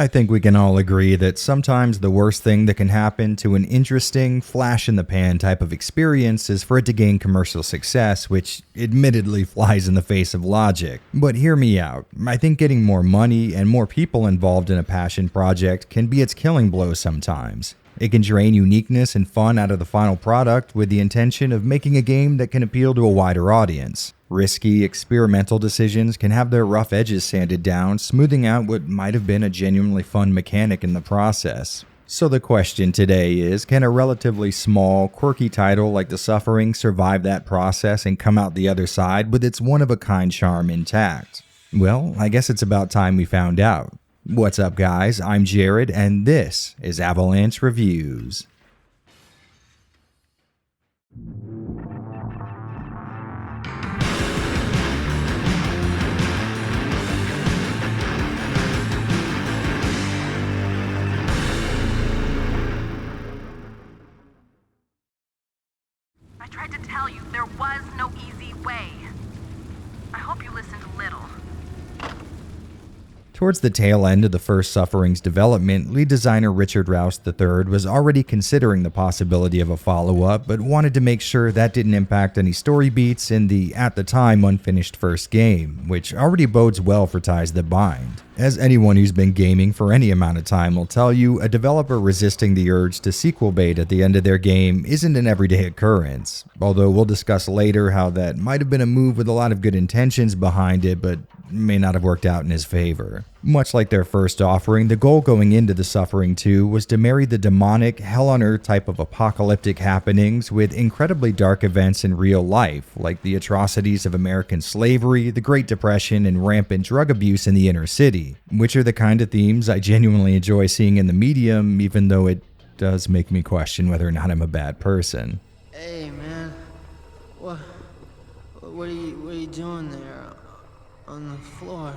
I think we can all agree that sometimes the worst thing that can happen to an interesting, flash-in-the-pan type of experience is for it to gain commercial success, which admittedly flies in the face of logic. But hear me out. I think getting more money and more people involved in a passion project can be its killing blow sometimes. It can drain uniqueness and fun out of the final product with the intention of making a game that can appeal to a wider audience. Risky, experimental decisions can have their rough edges sanded down, smoothing out what might have been a genuinely fun mechanic in the process. So the question today is, can a relatively small, quirky title like The Suffering survive that process and come out the other side with its one-of-a-kind charm intact? Well, I guess it's about time we found out. What's up, guys? I'm Jared, and this is Avalanche Reviews. I tried to tell you there was no easy way. I hope you listened a little. Towards the tail end of the first Suffering's development, lead designer Richard Rouse III was already considering the possibility of a follow-up, but wanted to make sure that didn't impact any story beats in the, at the time, unfinished first game, which already bodes well for Ties That Bind. As anyone who's been gaming for any amount of time will tell you, a developer resisting the urge to sequel bait at the end of their game isn't an everyday occurrence, although we'll discuss later how that might have been a move with a lot of good intentions behind it, but may not have worked out in his favor. Much like their first offering, the goal going into The Suffering 2 was to marry the demonic, hell-on-earth type of apocalyptic happenings with incredibly dark events in real life, like the atrocities of American slavery, the Great Depression, and rampant drug abuse in the inner city, which are the kind of themes I genuinely enjoy seeing in the medium, even though it does make me question whether or not I'm a bad person. Hey, man. What are you doing there on the floor?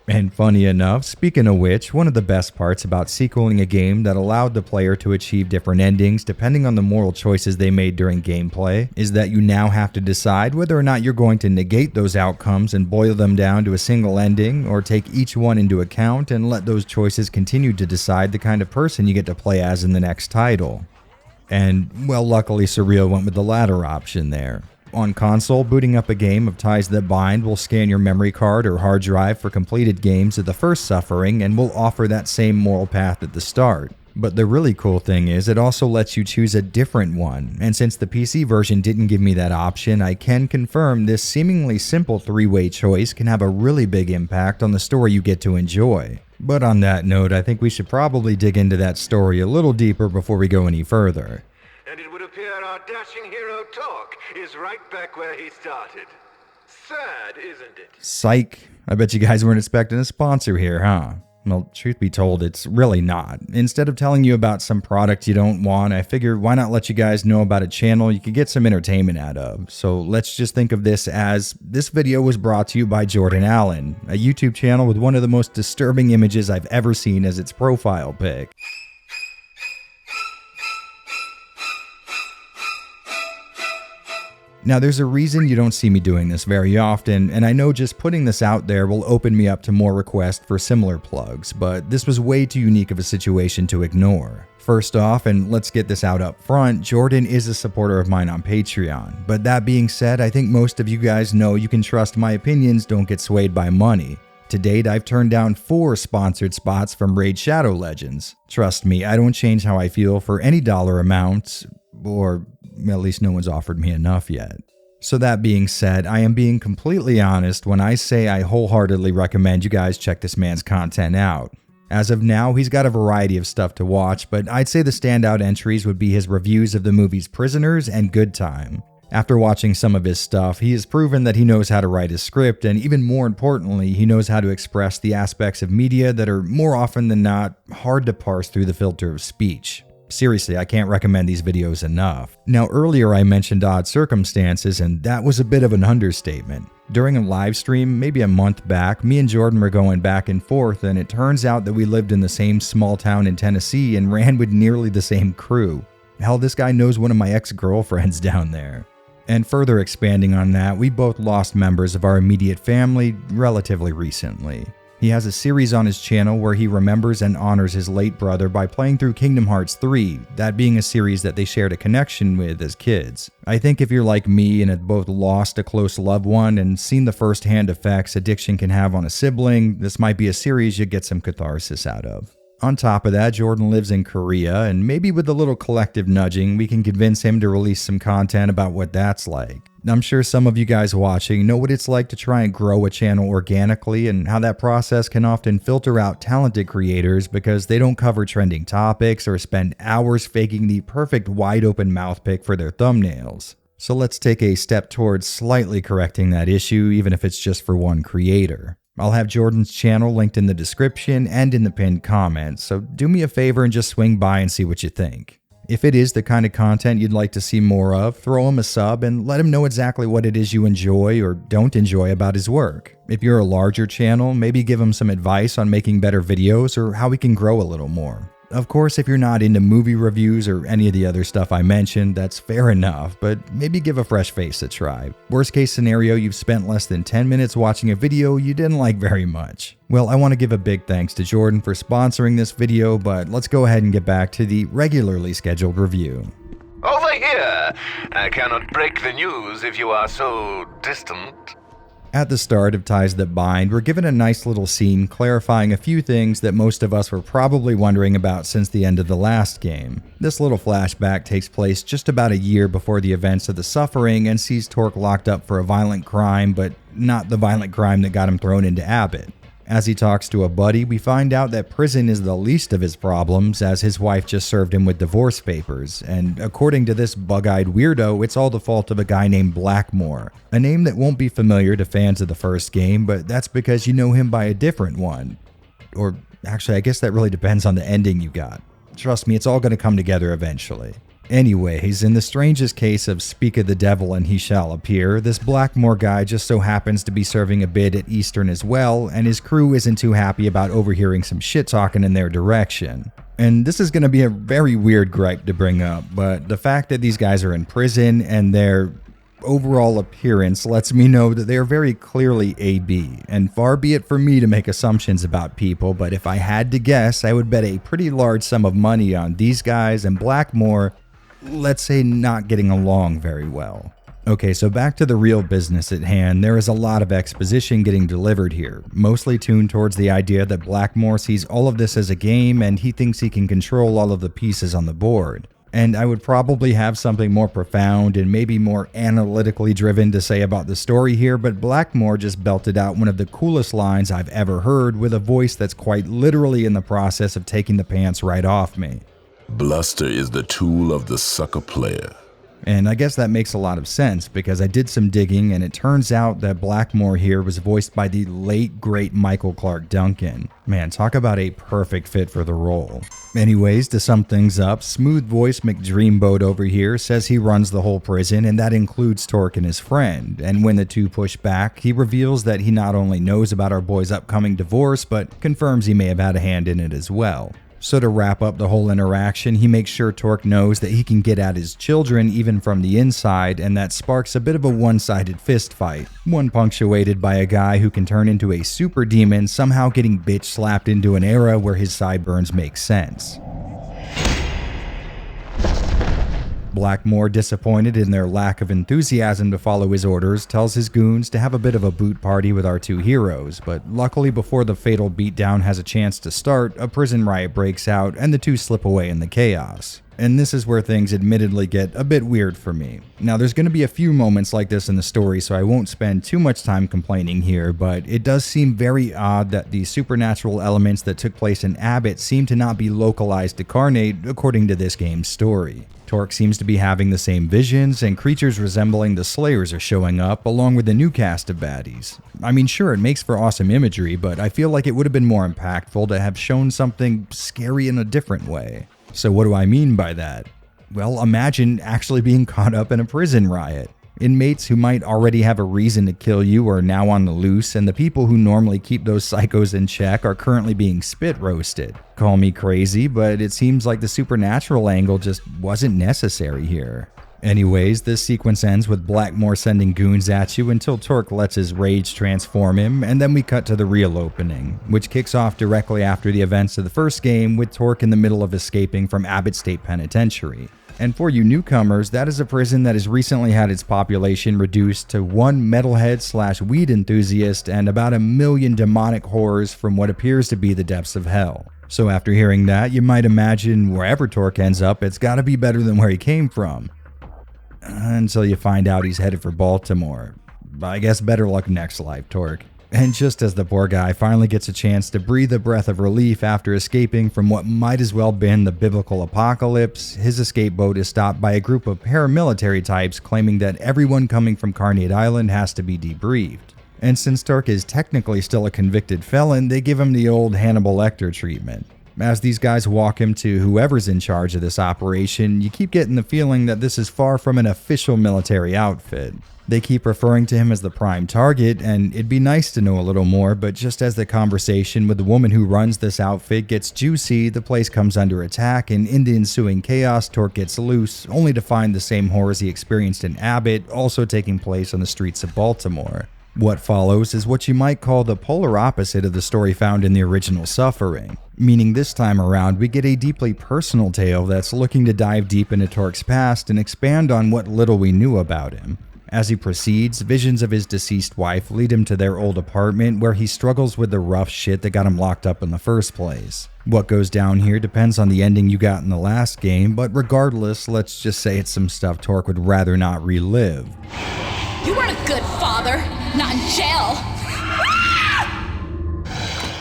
And funny enough, speaking of which, one of the best parts about sequeling a game that allowed the player to achieve different endings depending on the moral choices they made during gameplay is that you now have to decide whether or not you're going to negate those outcomes and boil them down to a single ending, or take each one into account and let those choices continue to decide the kind of person you get to play as in the next title. And, well, luckily Surreal went with the latter option there. On console, booting up a game of Ties That Bind will scan your memory card or hard drive for completed games of the first Suffering and will offer that same moral path at the start. But the really cool thing is it also lets you choose a different one, and since the PC version didn't give me that option, I can confirm this seemingly simple three-way choice can have a really big impact on the story you get to enjoy. But on that note, I think we should probably dig into that story a little deeper before we go any further. And it would appear our dashing hero Talk is right back where he started. Sad, isn't it? Psych. I bet you guys weren't expecting a sponsor here, huh? Well, truth be told, it's really not. Instead of telling you about some product you don't want, I figured why not let you guys know about a channel you could get some entertainment out of. So let's just think of this as, this video was brought to you by Jordan Allen, a YouTube channel with one of the most disturbing images I've ever seen as its profile pic. Now, there's a reason you don't see me doing this very often, and I know just putting this out there will open me up to more requests for similar plugs, but this was way too unique of a situation to ignore. First off, and let's get this out up front, Jordan is a supporter of mine on Patreon, but that being said, I think most of you guys know you can trust my opinions don't get swayed by money. To date, I've turned down 4 sponsored spots from Raid Shadow Legends. Trust me, I don't change how I feel for any dollar amount, or at least no one's offered me enough yet. So that being said, I am being completely honest when I say I wholeheartedly recommend you guys check this man's content out. As of now, he's got a variety of stuff to watch, but I'd say the standout entries would be his reviews of the movies Prisoners and Good Time. After watching some of his stuff, he has proven that he knows how to write a script, and even more importantly, he knows how to express the aspects of media that are more often than not hard to parse through the filter of speech. Seriously, I can't recommend these videos enough. Now, earlier I mentioned odd circumstances, and that was a bit of an understatement. During a live stream, maybe a month back, me and Jordan were going back and forth, and it turns out that we lived in the same small town in Tennessee and ran with nearly the same crew. Hell, this guy knows one of my ex-girlfriends down there. And further expanding on that, we both lost members of our immediate family relatively recently. He has a series on his channel where he remembers and honors his late brother by playing through Kingdom Hearts 3, that being a series that they shared a connection with as kids. I think if you're like me and have both lost a close loved one and seen the first-hand effects addiction can have on a sibling, this might be a series you get some catharsis out of. On top of that, Jordan lives in Korea, and maybe with a little collective nudging, we can convince him to release some content about what that's like. I'm sure some of you guys watching know what it's like to try and grow a channel organically and how that process can often filter out talented creators because they don't cover trending topics or spend hours faking the perfect wide-open mouth pick for their thumbnails. So let's take a step towards slightly correcting that issue, even if it's just for one creator. I'll have Jordan's channel linked in the description and in the pinned comments, so do me a favor and just swing by and see what you think. If it is the kind of content you'd like to see more of, throw him a sub and let him know exactly what it is you enjoy or don't enjoy about his work. If you're a larger channel, maybe give him some advice on making better videos or how he can grow a little more. Of course, if you're not into movie reviews or any of the other stuff I mentioned, that's fair enough, but maybe give a fresh face a try. Worst case scenario, you've spent less than 10 minutes watching a video you didn't like very much. Well, I want to give a big thanks to Jordan for sponsoring this video, but let's go ahead and get back to the regularly scheduled review. Over here! I cannot break the news if you are so distant. At the start of Ties That Bind, we're given a nice little scene clarifying a few things that most of us were probably wondering about since the end of the last game. This little flashback takes place just about a year before the events of the Suffering and sees Torque locked up for a violent crime, but not the violent crime that got him thrown into Abbott. As he talks to a buddy, we find out that prison is the least of his problems as his wife just served him with divorce papers, and according to this bug-eyed weirdo, it's all the fault of a guy named Blackmore, a name that won't be familiar to fans of the first game, but that's because you know him by a different one. Or actually, I guess that really depends on the ending you got. Trust me, it's all going to come together eventually. Anyways, in the strangest case of speak of the devil and he shall appear, this Blackmore guy just so happens to be serving a bid at Eastern as well, and his crew isn't too happy about overhearing some shit talking in their direction. And this is going to be a very weird gripe to bring up, but the fact that these guys are in prison and their overall appearance lets me know that they are very clearly AB, and far be it for me to make assumptions about people, but if I had to guess, I would bet a pretty large sum of money on these guys and Blackmore, let's say, not getting along very well. Okay, so back to the real business at hand. There is a lot of exposition getting delivered here, mostly tuned towards the idea that Blackmore sees all of this as a game and he thinks he can control all of the pieces on the board. And I would probably have something more profound and maybe more analytically driven to say about the story here, but Blackmore just belted out one of the coolest lines I've ever heard with a voice that's quite literally in the process of taking the pants right off me. Bluster is the tool of the sucker player. And I guess that makes a lot of sense because I did some digging and it turns out that Blackmore here was voiced by the late great Michael Clark Duncan. Man, talk about a perfect fit for the role. Anyways, to sum things up, smooth voice McDreamboat over here says he runs the whole prison and that includes Torque and his friend. And when the two push back, he reveals that he not only knows about our boy's upcoming divorce, but confirms he may have had a hand in it as well. So to wrap up the whole interaction, he makes sure Torque knows that he can get at his children even from the inside, and that sparks a bit of a one-sided fist fight, one punctuated by a guy who can turn into a super demon somehow getting bitch slapped into an era where his sideburns make sense. Blackmore, disappointed in their lack of enthusiasm to follow his orders, tells his goons to have a bit of a boot party with our two heroes, but luckily before the fatal beatdown has a chance to start, a prison riot breaks out and the two slip away in the chaos. And this is where things admittedly get a bit weird for me. Now there's going to be a few moments like this in the story, so I won't spend too much time complaining here, but it does seem very odd that the supernatural elements that took place in Abbott seem to not be localized to Carnate according to this game's story. Torque seems to be having the same visions, and creatures resembling the Slayers are showing up, along with the new cast of baddies. I mean, sure, it makes for awesome imagery, but I feel like it would have been more impactful to have shown something scary in a different way. So what do I mean by that? Well, imagine actually being caught up in a prison riot. Inmates who might already have a reason to kill you are now on the loose, and the people who normally keep those psychos in check are currently being spit roasted. Call me crazy, but it seems like the supernatural angle just wasn't necessary here. Anyways, this sequence ends with Blackmore sending goons at you until Torque lets his rage transform him, and then we cut to the real opening, which kicks off directly after the events of the first game with Torque in the middle of escaping from Abbott State Penitentiary. And for you newcomers, that is a prison that has recently had its population reduced to one metalhead/weed enthusiast and about 1 million demonic horrors from what appears to be the depths of hell. So after hearing that, you might imagine wherever Torque ends up, it's gotta be better than where he came from. Until you find out he's headed for Baltimore. I guess better luck next life, Torque. And just as the poor guy finally gets a chance to breathe a breath of relief after escaping from what might as well been the biblical apocalypse, his escape boat is stopped by a group of paramilitary types claiming that everyone coming from Carnate Island has to be debriefed. And since Torque is technically still a convicted felon, they give him the old Hannibal Lecter treatment. As these guys walk him to whoever's in charge of this operation, you keep getting the feeling that this is far from an official military outfit. They keep referring to him as the prime target, and it'd be nice to know a little more, but just as the conversation with the woman who runs this outfit gets juicy, the place comes under attack, and in the ensuing chaos, Torque gets loose, only to find the same horrors he experienced in Abbott also taking place on the streets of Baltimore. What follows is what you might call the polar opposite of the story found in the original Suffering, meaning this time around we get a deeply personal tale that's looking to dive deep into Torque's past and expand on what little we knew about him. As he proceeds, visions of his deceased wife lead him to their old apartment where he struggles with the rough shit that got him locked up in the first place. What goes down here depends on the ending you got in the last game, but regardless, let's just say it's some stuff Torque would rather not relive. You weren't a good father, not in jail.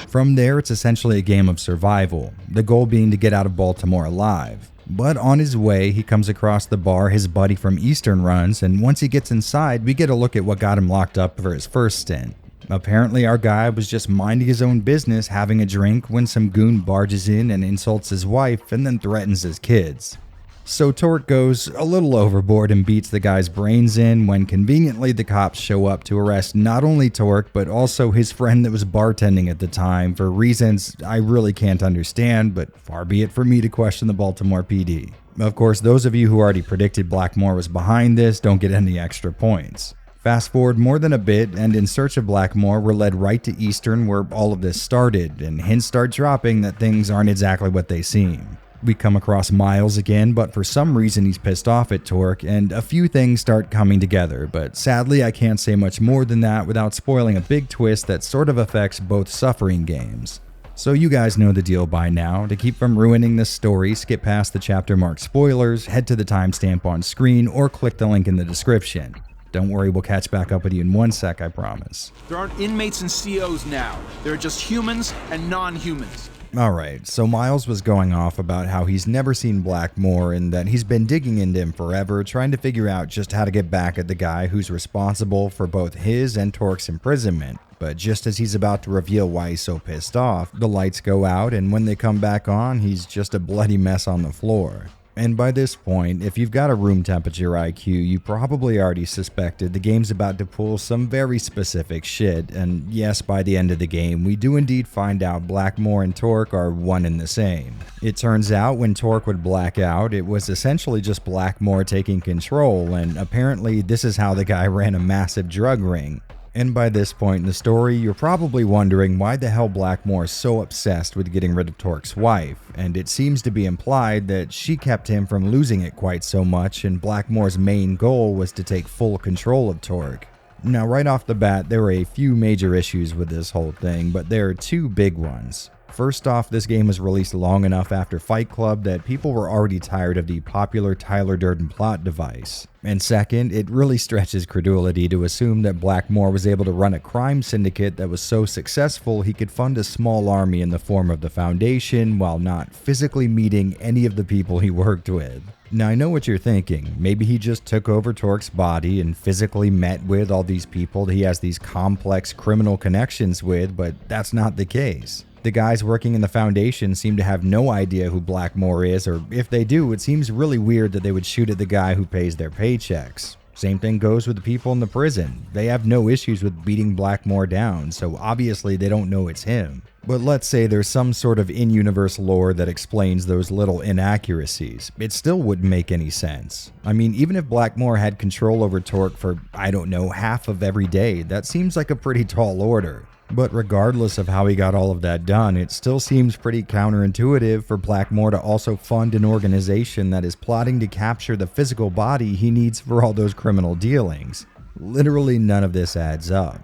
From there, it's essentially a game of survival, the goal being to get out of Baltimore alive. But on his way, he comes across the bar his buddy from Eastern runs, and once he gets inside, we get a look at what got him locked up for his first stint. Apparently, our guy was just minding his own business, having a drink, when some goon barges in and insults his wife and then threatens his kids. So Torque goes a little overboard and beats the guy's brains in when conveniently the cops show up to arrest not only Torque but also his friend that was bartending at the time for reasons I really can't understand, but far be it for me to question the Baltimore PD. Of course, those of you who already predicted Blackmore was behind this don't get any extra points. Fast forward more than a bit, and in search of Blackmore, we're led right to Eastern where all of this started, and hints start dropping that things aren't exactly what they seem. We come across Miles again, but for some reason he's pissed off at Torque, and a few things start coming together, but sadly I can't say much more than that without spoiling a big twist that sort of affects both Suffering games. So you guys know the deal by now. To keep from ruining this story, skip past the chapter marked spoilers, head to the timestamp on screen, or click the link in the description. Don't worry, we'll catch back up with you in 1 sec, I promise. There aren't inmates and COs now. There are just humans and non-humans. Alright, so Miles was going off about how he's never seen Blackmore and that he's been digging into him forever, trying to figure out just how to get back at the guy who's responsible for both his and Torque's imprisonment. But just as he's about to reveal why he's so pissed off, the lights go out, and when they come back on, he's just a bloody mess on the floor. And by this point, if you've got a room temperature IQ, you probably already suspected the game's about to pull some very specific shit, and yes, by the end of the game, we do indeed find out Blackmore and Torque are one and the same. It turns out when Torque would black out, it was essentially just Blackmore taking control, and apparently this is how the guy ran a massive drug ring. And by this point in the story, you're probably wondering why the hell Blackmore is so obsessed with getting rid of Torque's wife, and it seems to be implied that she kept him from losing it quite so much, and Blackmore's main goal was to take full control of Torque. Now right off the bat, there are a few major issues with this whole thing, but there are two big ones. First off, this game was released long enough after Fight Club that people were already tired of the popular Tyler Durden plot device. And second, it really stretches credulity to assume that Blackmore was able to run a crime syndicate that was so successful he could fund a small army in the form of the Foundation while not physically meeting any of the people he worked with. Now I know what you're thinking, maybe he just took over Torque's body and physically met with all these people that he has these complex criminal connections with, but that's not the case. The guys working in the Foundation seem to have no idea who Blackmore is, or if they do, it seems really weird that they would shoot at the guy who pays their paychecks. Same thing goes with the people in the prison. They have no issues with beating Blackmore down, so obviously they don't know it's him. But let's say there's some sort of in-universe lore that explains those little inaccuracies. It still wouldn't make any sense. I mean, even if Blackmore had control over Torque for, I don't know, half of every day, that seems like a pretty tall order. But regardless of how he got all of that done, it still seems pretty counterintuitive for Blackmore to also fund an organization that is plotting to capture the physical body he needs for all those criminal dealings. Literally none of this adds up.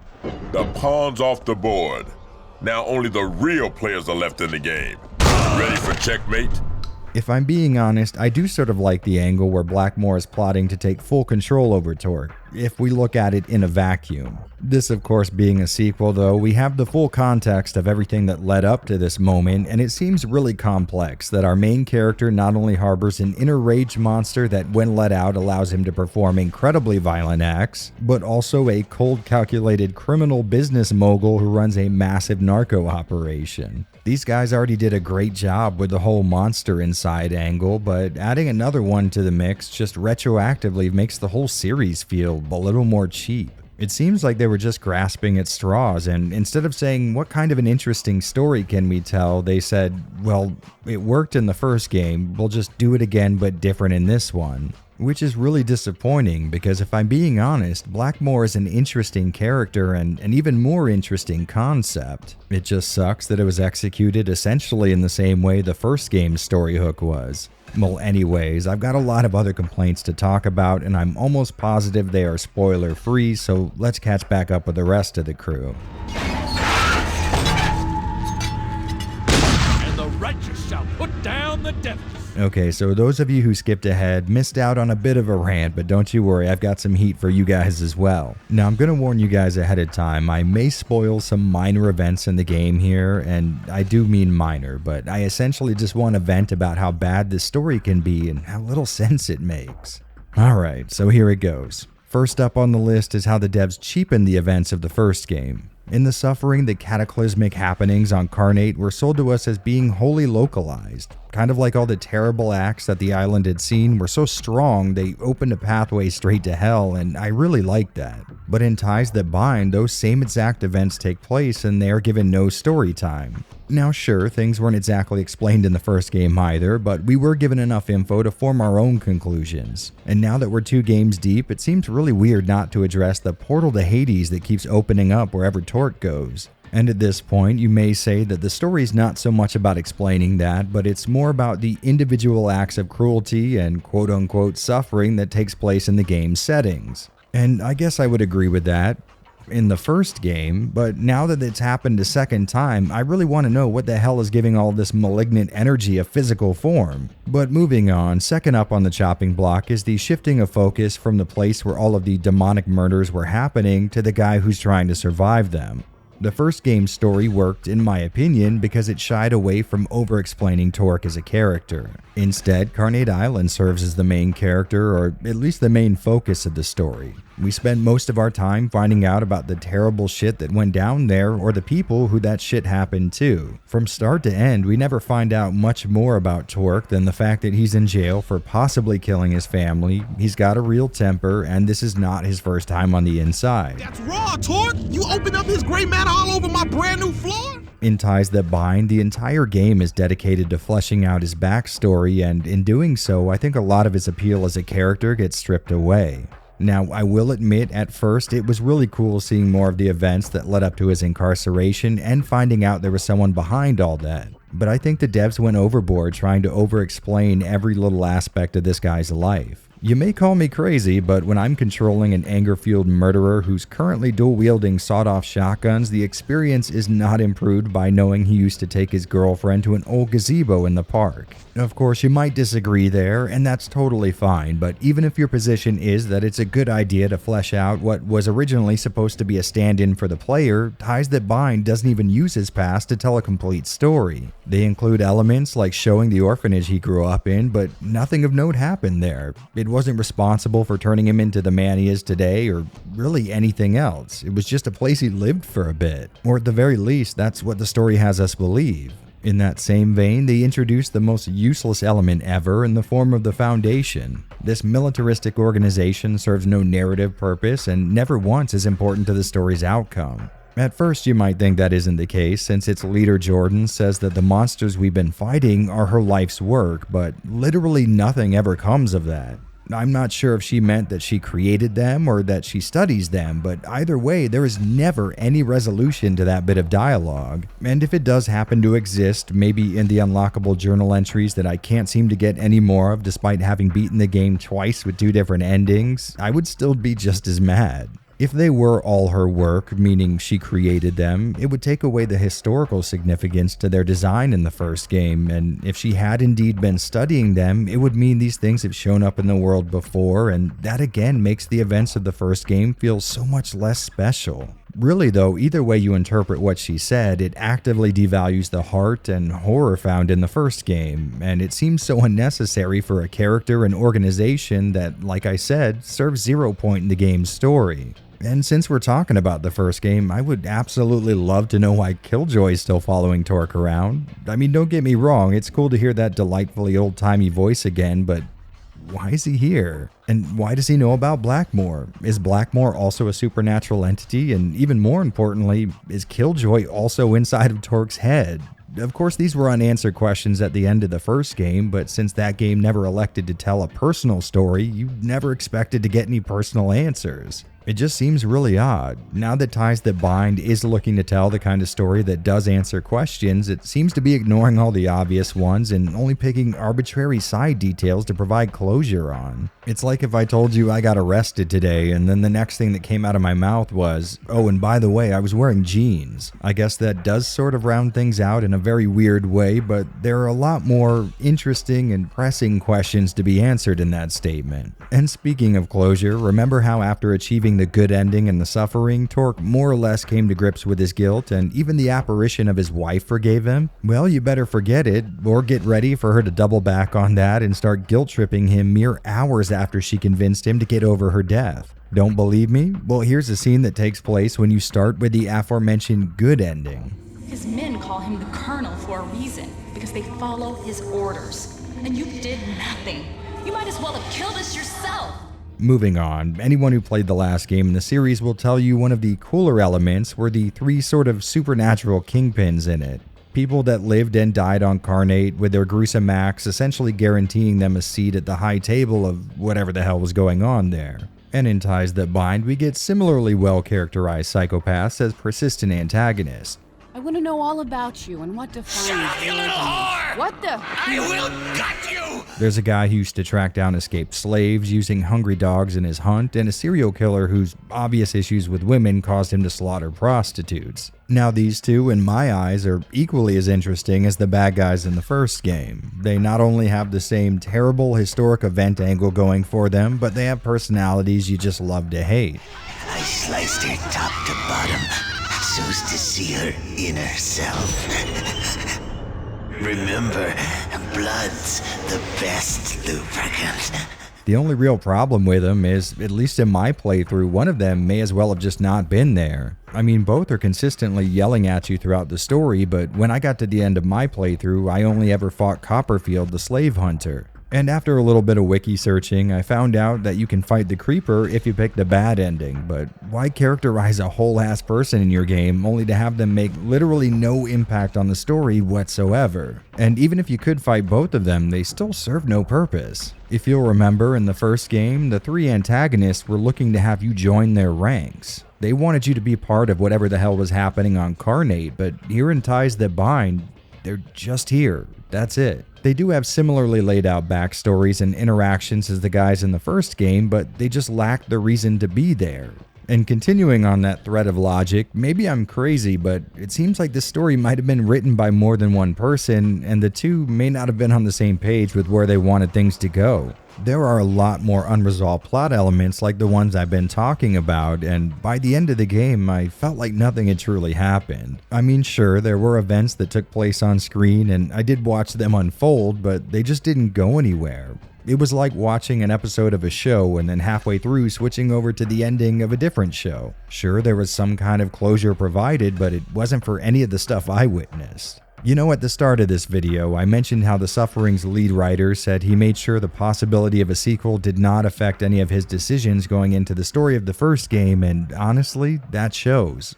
The pawn's off the board. Now only the real players are left in the game. Ready for checkmate? If I'm being honest, I do sort of like the angle where Blackmore is plotting to take full control over Torque, if we look at it in a vacuum. This, of course, being a sequel, though, we have the full context of everything that led up to this moment, and it seems really complex that our main character not only harbors an inner rage monster that, when let out, allows him to perform incredibly violent acts, but also a cold, calculated criminal business mogul who runs a massive narco operation. These guys already did a great job with the whole monster inside angle, but adding another one to the mix just retroactively makes the whole series feel a little more cheap. It seems like they were just grasping at straws, and instead of saying, what kind of an interesting story can we tell, they said, well, it worked in the first game, we'll just do it again but different in this one. Which is really disappointing because if I'm being honest, Blackmore is an interesting character and an even more interesting concept. It just sucks that it was executed essentially in the same way the first game's story hook was. Well, anyways, I've got a lot of other complaints to talk about and I'm almost positive they are spoiler free, so let's catch back up with the rest of the crew. And the righteous shall put down the devil. Okay, so those of you who skipped ahead missed out on a bit of a rant, but don't you worry, I've got some heat for you guys as well. Now, I'm going to warn you guys ahead of time, I may spoil some minor events in the game here, and I do mean minor, but I essentially just want to vent about how bad this story can be and how little sense it makes. Alright, so here it goes. First up on the list is how the devs cheapened the events of the first game. In the Suffering, the cataclysmic happenings on Carnate were sold to us as being wholly localized. Kind of like all the terrible acts that the island had seen were so strong they opened a pathway straight to hell, and I really liked that. But in Ties That Bind, those same exact events take place and they are given no story time. Now sure, things weren't exactly explained in the first game either, but we were given enough info to form our own conclusions. And now that we're 2 games deep, it seems really weird not to address the portal to Hades that keeps opening up wherever Torque goes. And at this point, you may say that the story's not so much about explaining that, but it's more about the individual acts of cruelty and quote-unquote suffering that takes place in the game's settings. And I guess I would agree with that in the first game, but now that it's happened a second time, I really want to know what the hell is giving all this malignant energy a physical form. But moving on, second up on the chopping block is the shifting of focus from the place where all of the demonic murders were happening to the guy who's trying to survive them. The first game's story worked, in my opinion, because it shied away from over-explaining Torque as a character. Instead, Carnate Island serves as the main character, or at least the main focus of the story. We spend most of our time finding out about the terrible shit that went down there or the people who that shit happened to. From start to end, we never find out much more about Torque than the fact that he's in jail for possibly killing his family, he's got a real temper, and this is not his first time on the inside. That's raw, Torque! You opened up his gray matter all over my brand new floor? In Ties That Bind, the entire game is dedicated to fleshing out his backstory, and in doing so, I think a lot of his appeal as a character gets stripped away. Now, I will admit, at first, it was really cool seeing more of the events that led up to his incarceration and finding out there was someone behind all that. But I think the devs went overboard trying to over-explain every little aspect of this guy's life. You may call me crazy, but when I'm controlling an anger-fueled murderer who's currently dual-wielding sawed-off shotguns, the experience is not improved by knowing he used to take his girlfriend to an old gazebo in the park. Of course, you might disagree there, and that's totally fine, but even if your position is that it's a good idea to flesh out what was originally supposed to be a stand-in for the player, Ties That Bind doesn't even use his past to tell a complete story. They include elements like showing the orphanage he grew up in, but nothing of note happened there. It wasn't responsible for turning him into the man he is today, or really anything else. It was just a place he lived for a bit. Or at the very least, that's what the story has us believe. In that same vein, they introduced the most useless element ever in the form of the Foundation. This militaristic organization serves no narrative purpose and never once is important to the story's outcome. At first, you might think that isn't the case, since its leader Jordan says that the monsters we've been fighting are her life's work, but literally nothing ever comes of that. I'm not sure if she meant that she created them or that she studies them, but either way, there is never any resolution to that bit of dialogue. And if it does happen to exist, maybe in the unlockable journal entries that I can't seem to get any more of despite having beaten the game twice with 2 different endings, I would still be just as mad. If they were all her work, meaning she created them, it would take away the historical significance to their design in the first game, and if she had indeed been studying them, it would mean these things have shown up in the world before, and that again makes the events of the first game feel so much less special. Really though, either way you interpret what she said, it actively devalues the heart and horror found in the first game, and it seems so unnecessary for a character and organization that, like I said, serves 0 point in the game's story. And since we're talking about the first game, I would absolutely love to know why Killjoy's still following Torque around. I mean, don't get me wrong, it's cool to hear that delightfully old-timey voice again, but why is he here? And why does he know about Blackmore? Is Blackmore also a supernatural entity? And even more importantly, is Killjoy also inside of Torque's head? Of course, these were unanswered questions at the end of the first game, but since that game never elected to tell a personal story, you never expected to get any personal answers. It just seems really odd. Now that Ties That Bind is looking to tell the kind of story that does answer questions, it seems to be ignoring all the obvious ones and only picking arbitrary side details to provide closure on. It's like if I told you I got arrested today and then the next thing that came out of my mouth was, oh, and by the way, I was wearing jeans. I guess that does sort of round things out in a very weird way, but there are a lot more interesting and pressing questions to be answered in that statement. And speaking of closure, remember how after achieving the good ending and the suffering, Torque more or less came to grips with his guilt and even the apparition of his wife forgave him? Well, you better forget it, or get ready for her to double back on that and start guilt-tripping him mere hours after she convinced him to get over her death. Don't believe me? Well, here's a scene that takes place when you start with the aforementioned good ending. His men call him the Colonel for a reason, because they follow his orders. And you did nothing. You might as well have killed us yourself. Moving on, anyone who played the last game in the series will tell you one of the cooler elements were the 3 sort of supernatural kingpins in it. People that lived and died on Carnate with their gruesome acts essentially guaranteeing them a seat at the high table of whatever the hell was going on there. And in Ties That Bind, we get similarly well-characterized psychopaths as persistent antagonists. I want to know all about you and what defines you. Shut up, you little whore! What the? I will gut you! There's a guy who used to track down escaped slaves using hungry dogs in his hunt, and a serial killer whose obvious issues with women caused him to slaughter prostitutes. Now these two, in my eyes, are equally as interesting as the bad guys in the first game. They not only have the same terrible historic event angle going for them, but they have personalities you just love to hate. I sliced her top to bottom, so's to see her inner self. Remember, blood's the best lubricant. The only real problem with them is, at least in my playthrough, one of them may as well have just not been there. I mean, both are consistently yelling at you throughout the story, but when I got to the end of my playthrough, I only ever fought Copperfield the slave hunter. And after a little bit of wiki searching, I found out that you can fight the Creeper if you pick the bad ending, but why characterize a whole ass person in your game only to have them make literally no impact on the story whatsoever? And even if you could fight both of them, they still serve no purpose. If you'll remember, in the first game, the 3 antagonists were looking to have you join their ranks. They wanted you to be part of whatever the hell was happening on Carnate, but here in Ties That Bind, they're just here. That's it. They do have similarly laid out backstories and interactions as the guys in the first game, but they just lack the reason to be there. And continuing on that thread of logic, maybe I'm crazy, but it seems like this story might have been written by more than one person, and the two may not have been on the same page with where they wanted things to go. There are a lot more unresolved plot elements like the ones I've been talking about, and by the end of the game, I felt like nothing had truly happened. I mean, sure, there were events that took place on screen, and I did watch them unfold, but they just didn't go anywhere. It was like watching an episode of a show and then halfway through switching over to the ending of a different show. Sure, there was some kind of closure provided, but it wasn't for any of the stuff I witnessed. You know, at the start of this video, I mentioned how The Suffering's lead writer said he made sure the possibility of a sequel did not affect any of his decisions going into the story of the first game, and honestly, that shows.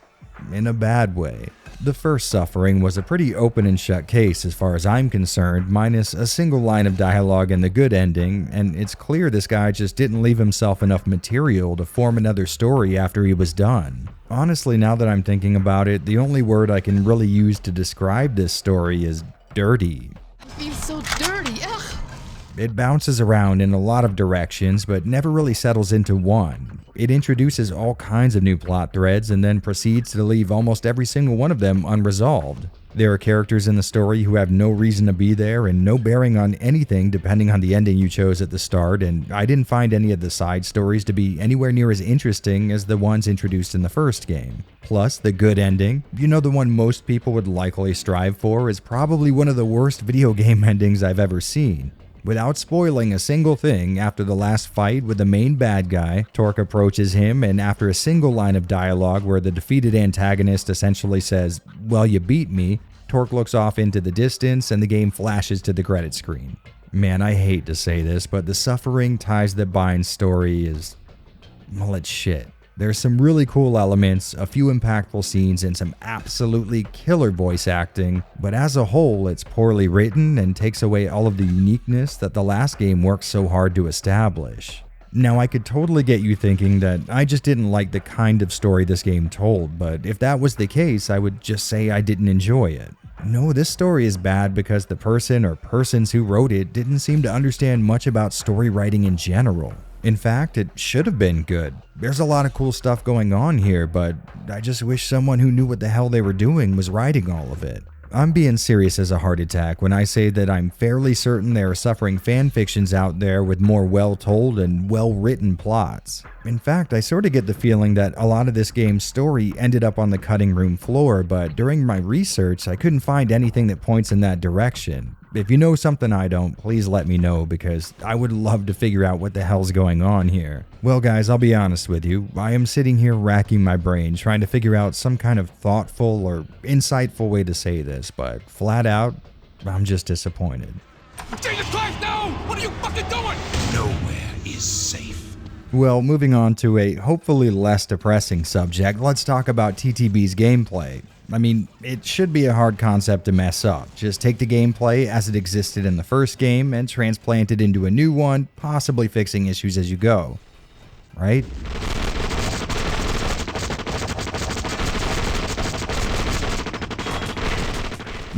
in a bad way. The first Suffering was a pretty open and shut case as far as I'm concerned, minus a single line of dialogue and the good ending, and it's clear this guy just didn't leave himself enough material to form another story after he was done. Honestly, now that I'm thinking about it, the only word I can really use to describe this story is dirty. It feels so dirty, ugh. It bounces around in a lot of directions, but never really settles into one. It introduces all kinds of new plot threads and then proceeds to leave almost every single one of them unresolved. There are characters in the story who have no reason to be there and no bearing on anything depending on the ending you chose at the start, and I didn't find any of the side stories to be anywhere near as interesting as the ones introduced in the first game. Plus, the good ending, you know, the one most people would likely strive for, is probably one of the worst video game endings I've ever seen. Without spoiling a single thing, after the last fight with the main bad guy, Torque approaches him, and after a single line of dialogue where the defeated antagonist essentially says, "Well, you beat me," Torque looks off into the distance and the game flashes to the credit screen. Man, I hate to say this, but the Suffering Ties That Bind story is, well, it's shit. There's some really cool elements, a few impactful scenes, and some absolutely killer voice acting, but as a whole, it's poorly written and takes away all of the uniqueness that the last game worked so hard to establish. Now, I could totally get you thinking that I just didn't like the kind of story this game told, but if that was the case, I would just say I didn't enjoy it. No, this story is bad because the person or persons who wrote it didn't seem to understand much about story writing in general. In fact, it should have been good. There's a lot of cool stuff going on here, but I just wish someone who knew what the hell they were doing was writing all of it. I'm being serious as a heart attack when I say that I'm fairly certain there are Suffering fanfictions out there with more well-told and well-written plots. In fact, I sort of get the feeling that a lot of this game's story ended up on the cutting room floor, but during my research, I couldn't find anything that points in that direction. If you know something I don't, please let me know because I would love to figure out what the hell's going on here. Well guys, I'll be honest with you, I am sitting here racking my brain trying to figure out some kind of thoughtful or insightful way to say this, but flat out, I'm just disappointed. Jesus Christ, no! What are you fucking doing? Nowhere is safe. Well, moving on to a hopefully less depressing subject, let's talk about TTB's gameplay. I mean, it should be a hard concept to mess up. Just take the gameplay as it existed in the first game and transplant it into a new one, possibly fixing issues as you go. Right?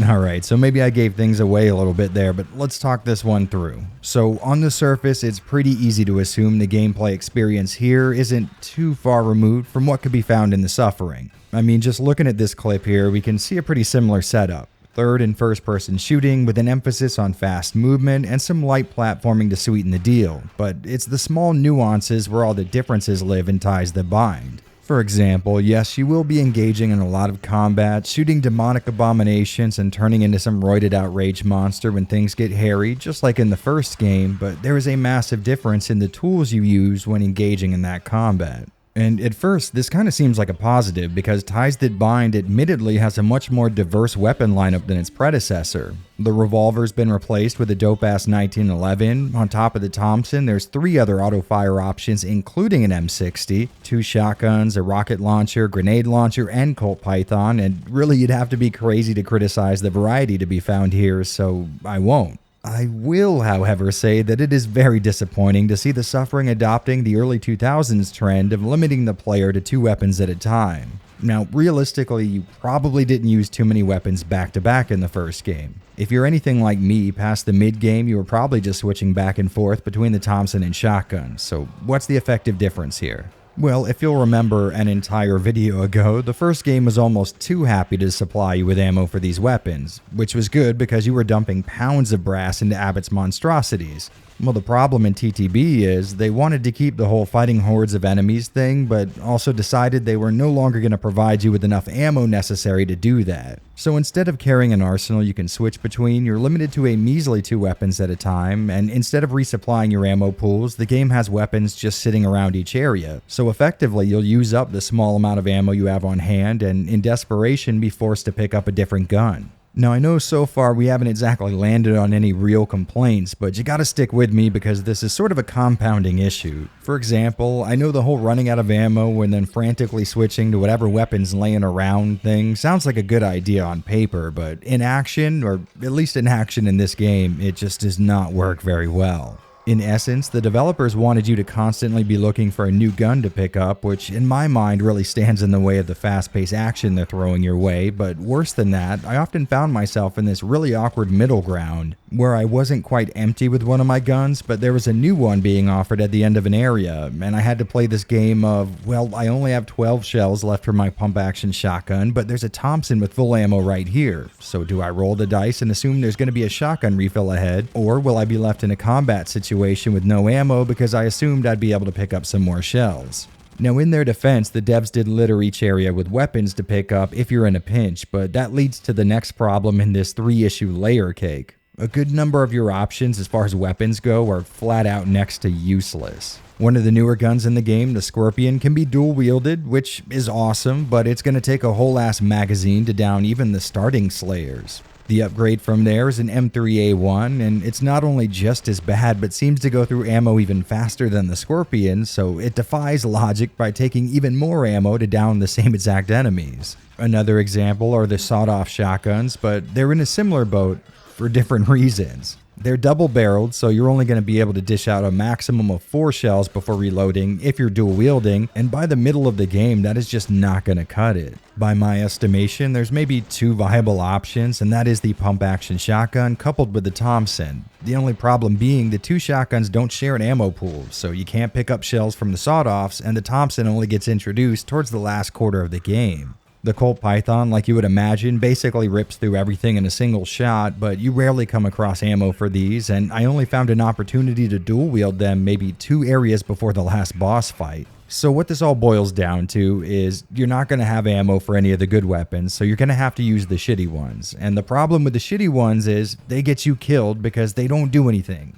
Alright, so maybe I gave things away a little bit there, but let's talk this one through. So on the surface, it's pretty easy to assume the gameplay experience here isn't too far removed from what could be found in the Suffering. I mean, just looking at this clip here, we can see a pretty similar setup. Third and first person shooting with an emphasis on fast movement and some light platforming to sweeten the deal, but it's the small nuances where all the differences live in Ties That Bind. For example, yes, you will be engaging in a lot of combat, shooting demonic abominations and turning into some roided out rage monster when things get hairy, just like in the first game, but there is a massive difference in the tools you use when engaging in that combat. And at first, this kind of seems like a positive because Ties That Bind admittedly has a much more diverse weapon lineup than its predecessor. The revolver's been replaced with a dope-ass 1911. On top of the Thompson, there's 3 other auto-fire options including an M60, 2 shotguns, a rocket launcher, grenade launcher, and Colt Python, and really you'd have to be crazy to criticize the variety to be found here, so I won't. I will, however, say that it is very disappointing to see the Suffering adopting the early 2000s trend of limiting the player to 2 weapons at a time. Now, realistically, you probably didn't use too many weapons back to back in the first game. If you're anything like me, past the mid-game, you were probably just switching back and forth between the Thompson and shotgun, so what's the effective difference here? Well, if you'll remember an entire video ago, the first game was almost too happy to supply you with ammo for these weapons, which was good because you were dumping pounds of brass into Abbott's monstrosities. Well, the problem in TTB is they wanted to keep the whole fighting hordes of enemies thing, but also decided they were no longer going to provide you with enough ammo necessary to do that. So instead of carrying an arsenal you can switch between, you're limited to a measly 2 weapons at a time, and instead of resupplying your ammo pools, the game has weapons just sitting around each area. So effectively, you'll use up the small amount of ammo you have on hand, and in desperation be forced to pick up a different gun. Now I know so far we haven't exactly landed on any real complaints, but you gotta stick with me because this is sort of a compounding issue. For example, I know the whole running out of ammo and then frantically switching to whatever weapons laying around thing sounds like a good idea on paper, but in action, or at least in action in this game, it just does not work very well. In essence, the developers wanted you to constantly be looking for a new gun to pick up, which in my mind really stands in the way of the fast-paced action they're throwing your way, but worse than that, I often found myself in this really awkward middle ground, where I wasn't quite empty with one of my guns, but there was a new one being offered at the end of an area, and I had to play this game of, well, I only have 12 shells left for my pump-action shotgun, but there's a Thompson with full ammo right here, so do I roll the dice and assume there's going to be a shotgun refill ahead, or will I be left in a combat situation with no ammo because I assumed I'd be able to pick up some more shells? Now in their defense, the devs did litter each area with weapons to pick up if you're in a pinch, but that leads to the next problem in this 3-issue layer cake. A good number of your options as far as weapons go are flat out next to useless. One of the newer guns in the game, the Scorpion, can be dual wielded, which is awesome, but it's going to take a whole ass magazine to down even the starting Slayers. The upgrade from there is an M3A1, and it's not only just as bad, but seems to go through ammo even faster than the Scorpion, so it defies logic by taking even more ammo to down the same exact enemies. Another example are the sawed-off shotguns, but they're in a similar boat for different reasons. They're double-barreled, so you're only going to be able to dish out a maximum of 4 shells before reloading if you're dual-wielding, and by the middle of the game, that is just not going to cut it. By my estimation, there's maybe 2 viable options, and that is the pump-action shotgun coupled with the Thompson. The only problem being the 2 shotguns don't share an ammo pool, so you can't pick up shells from the sawed-offs, and the Thompson only gets introduced towards the last quarter of the game. The Colt Python, like you would imagine, basically rips through everything in a single shot, but you rarely come across ammo for these, and I only found an opportunity to dual wield them maybe 2 areas before the last boss fight. So what this all boils down to is you're not going to have ammo for any of the good weapons, so you're going to have to use the shitty ones. And the problem with the shitty ones is they get you killed because they don't do anything.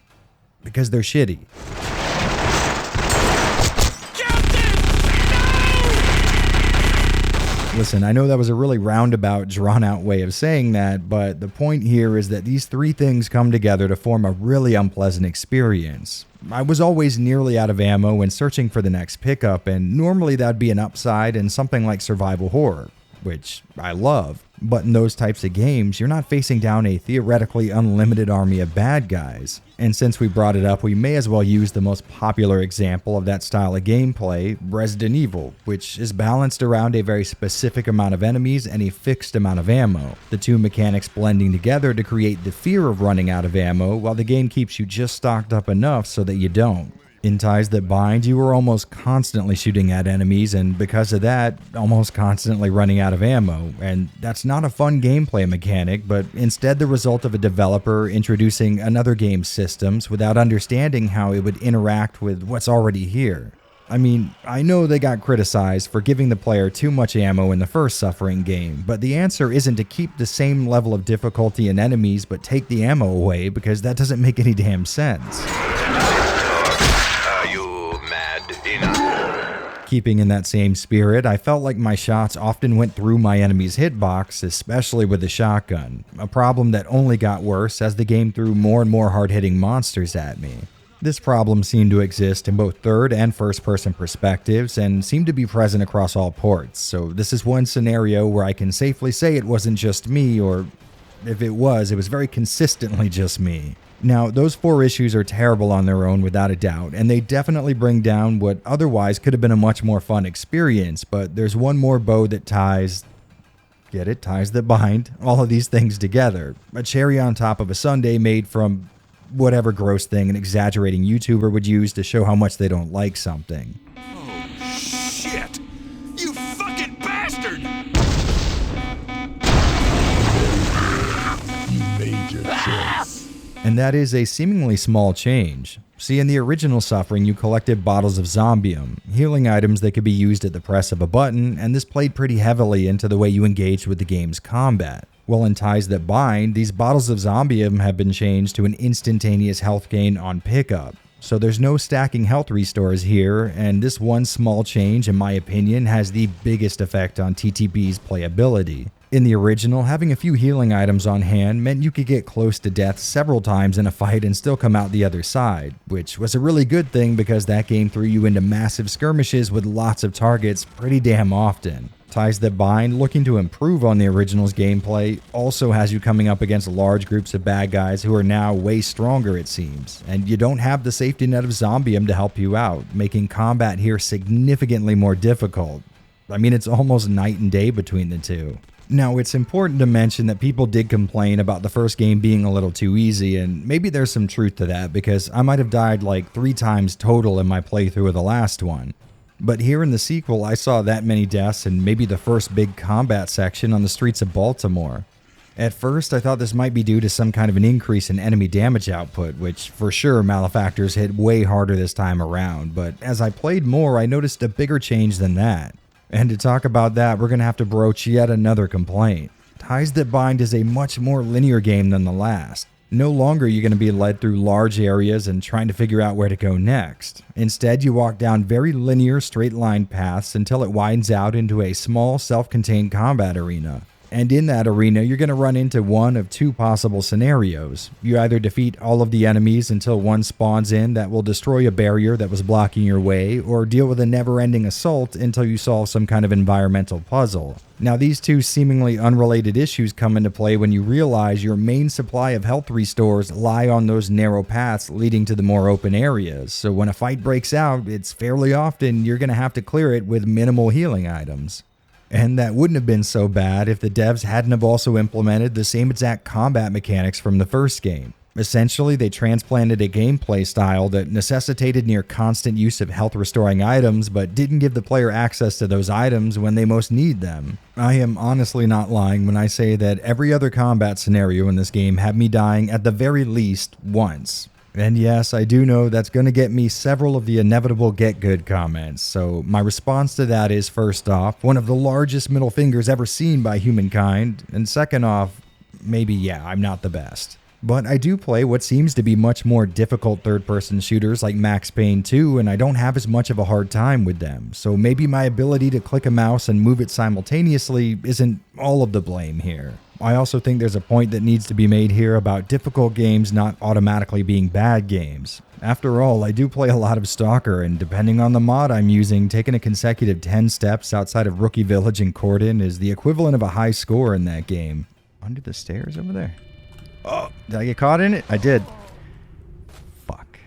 Because they're shitty. Listen, I know that was a really roundabout, drawn-out way of saying that, but the point here is that these 3 things come together to form a really unpleasant experience. I was always nearly out of ammo when searching for the next pickup, and normally that'd be an upside in something like survival horror, which I love. But in those types of games, you're not facing down a theoretically unlimited army of bad guys. And since we brought it up, we may as well use the most popular example of that style of gameplay, Resident Evil, which is balanced around a very specific amount of enemies and a fixed amount of ammo, the 2 mechanics blending together to create the fear of running out of ammo while the game keeps you just stocked up enough so that you don't. In Ties That Bind, you were almost constantly shooting at enemies, and because of that, almost constantly running out of ammo, and that's not a fun gameplay mechanic, but instead the result of a developer introducing another game's systems without understanding how it would interact with what's already here. I mean, I know they got criticized for giving the player too much ammo in the first Suffering game, but the answer isn't to keep the same level of difficulty in enemies but take the ammo away, because that doesn't make any damn sense. Keeping in that same spirit, I felt like my shots often went through my enemy's hitbox, especially with the shotgun, a problem that only got worse as the game threw more and more hard-hitting monsters at me. This problem seemed to exist in both third and first-person perspectives and seemed to be present across all ports, so this is one scenario where I can safely say it wasn't just me, or if it was very consistently just me. Now, those 4 issues are terrible on their own without a doubt, and they definitely bring down what otherwise could have been a much more fun experience, but there's one more bow that ties that bind all of these things together. A cherry on top of a sundae made from whatever gross thing an exaggerating YouTuber would use to show how much they don't like something. Oh, shit! You fucking bastard! You made your choice. And that is a seemingly small change. See, in the original Suffering, you collected bottles of Zombium, healing items that could be used at the press of a button, and this played pretty heavily into the way you engaged with the game's combat. Well, in Ties That Bind, these bottles of Zombium have been changed to an instantaneous health gain on pickup. So there's no stacking health restores here, and this one small change, in my opinion, has the biggest effect on TTB's playability. In the original, having a few healing items on hand meant you could get close to death several times in a fight and still come out the other side, which was a really good thing because that game threw you into massive skirmishes with lots of targets pretty damn often. Ties That Bind, looking to improve on the original's gameplay, also has you coming up against large groups of bad guys who are now way stronger it seems, and you don't have the safety net of Zombium to help you out, making combat here significantly more difficult. I mean, it's almost night and day between the two. Now, it's important to mention that people did complain about the first game being a little too easy, and maybe there's some truth to that because I might have died like 3 times total in my playthrough of the last one. But here in the sequel, I saw that many deaths in maybe the first big combat section on the streets of Baltimore. At first, I thought this might be due to some kind of an increase in enemy damage output, which for sure Malefactors hit way harder this time around, but as I played more, I noticed a bigger change than that. And to talk about that, we're going to have to broach yet another complaint. Ties That Bind is a much more linear game than the last. No longer are you going to be led through large areas and trying to figure out where to go next. Instead, you walk down very linear, straight-line paths until it widens out into a small, self-contained combat arena. And in that arena, you're going to run into one of 2 possible scenarios. You either defeat all of the enemies until one spawns in that will destroy a barrier that was blocking your way, or deal with a never-ending assault until you solve some kind of environmental puzzle. Now, these 2 seemingly unrelated issues come into play when you realize your main supply of health restores lie on those narrow paths leading to the more open areas, so when a fight breaks out, it's fairly often you're going to have to clear it with minimal healing items. And that wouldn't have been so bad if the devs hadn't have also implemented the same exact combat mechanics from the first game. Essentially, they transplanted a gameplay style that necessitated near constant use of health restoring items, but didn't give the player access to those items when they most need them. I am honestly not lying when I say that every other combat scenario in this game had me dying at the very least once. And yes, I do know that's going to get me several of the inevitable get good comments, so my response to that is, first off, one of the largest middle fingers ever seen by humankind, and second off, maybe yeah, I'm not the best. But I do play what seems to be much more difficult third-person shooters like Max Payne 2, and I don't have as much of a hard time with them, so maybe my ability to click a mouse and move it simultaneously isn't all of the blame here. I also think there's a point that needs to be made here about difficult games not automatically being bad games. After all, I do play a lot of Stalker, and depending on the mod I'm using, taking a consecutive 10 steps outside of Rookie Village in Corden is the equivalent of a high score in that game. Under the stairs over there? Oh, did I get caught in it? I did. Fuck.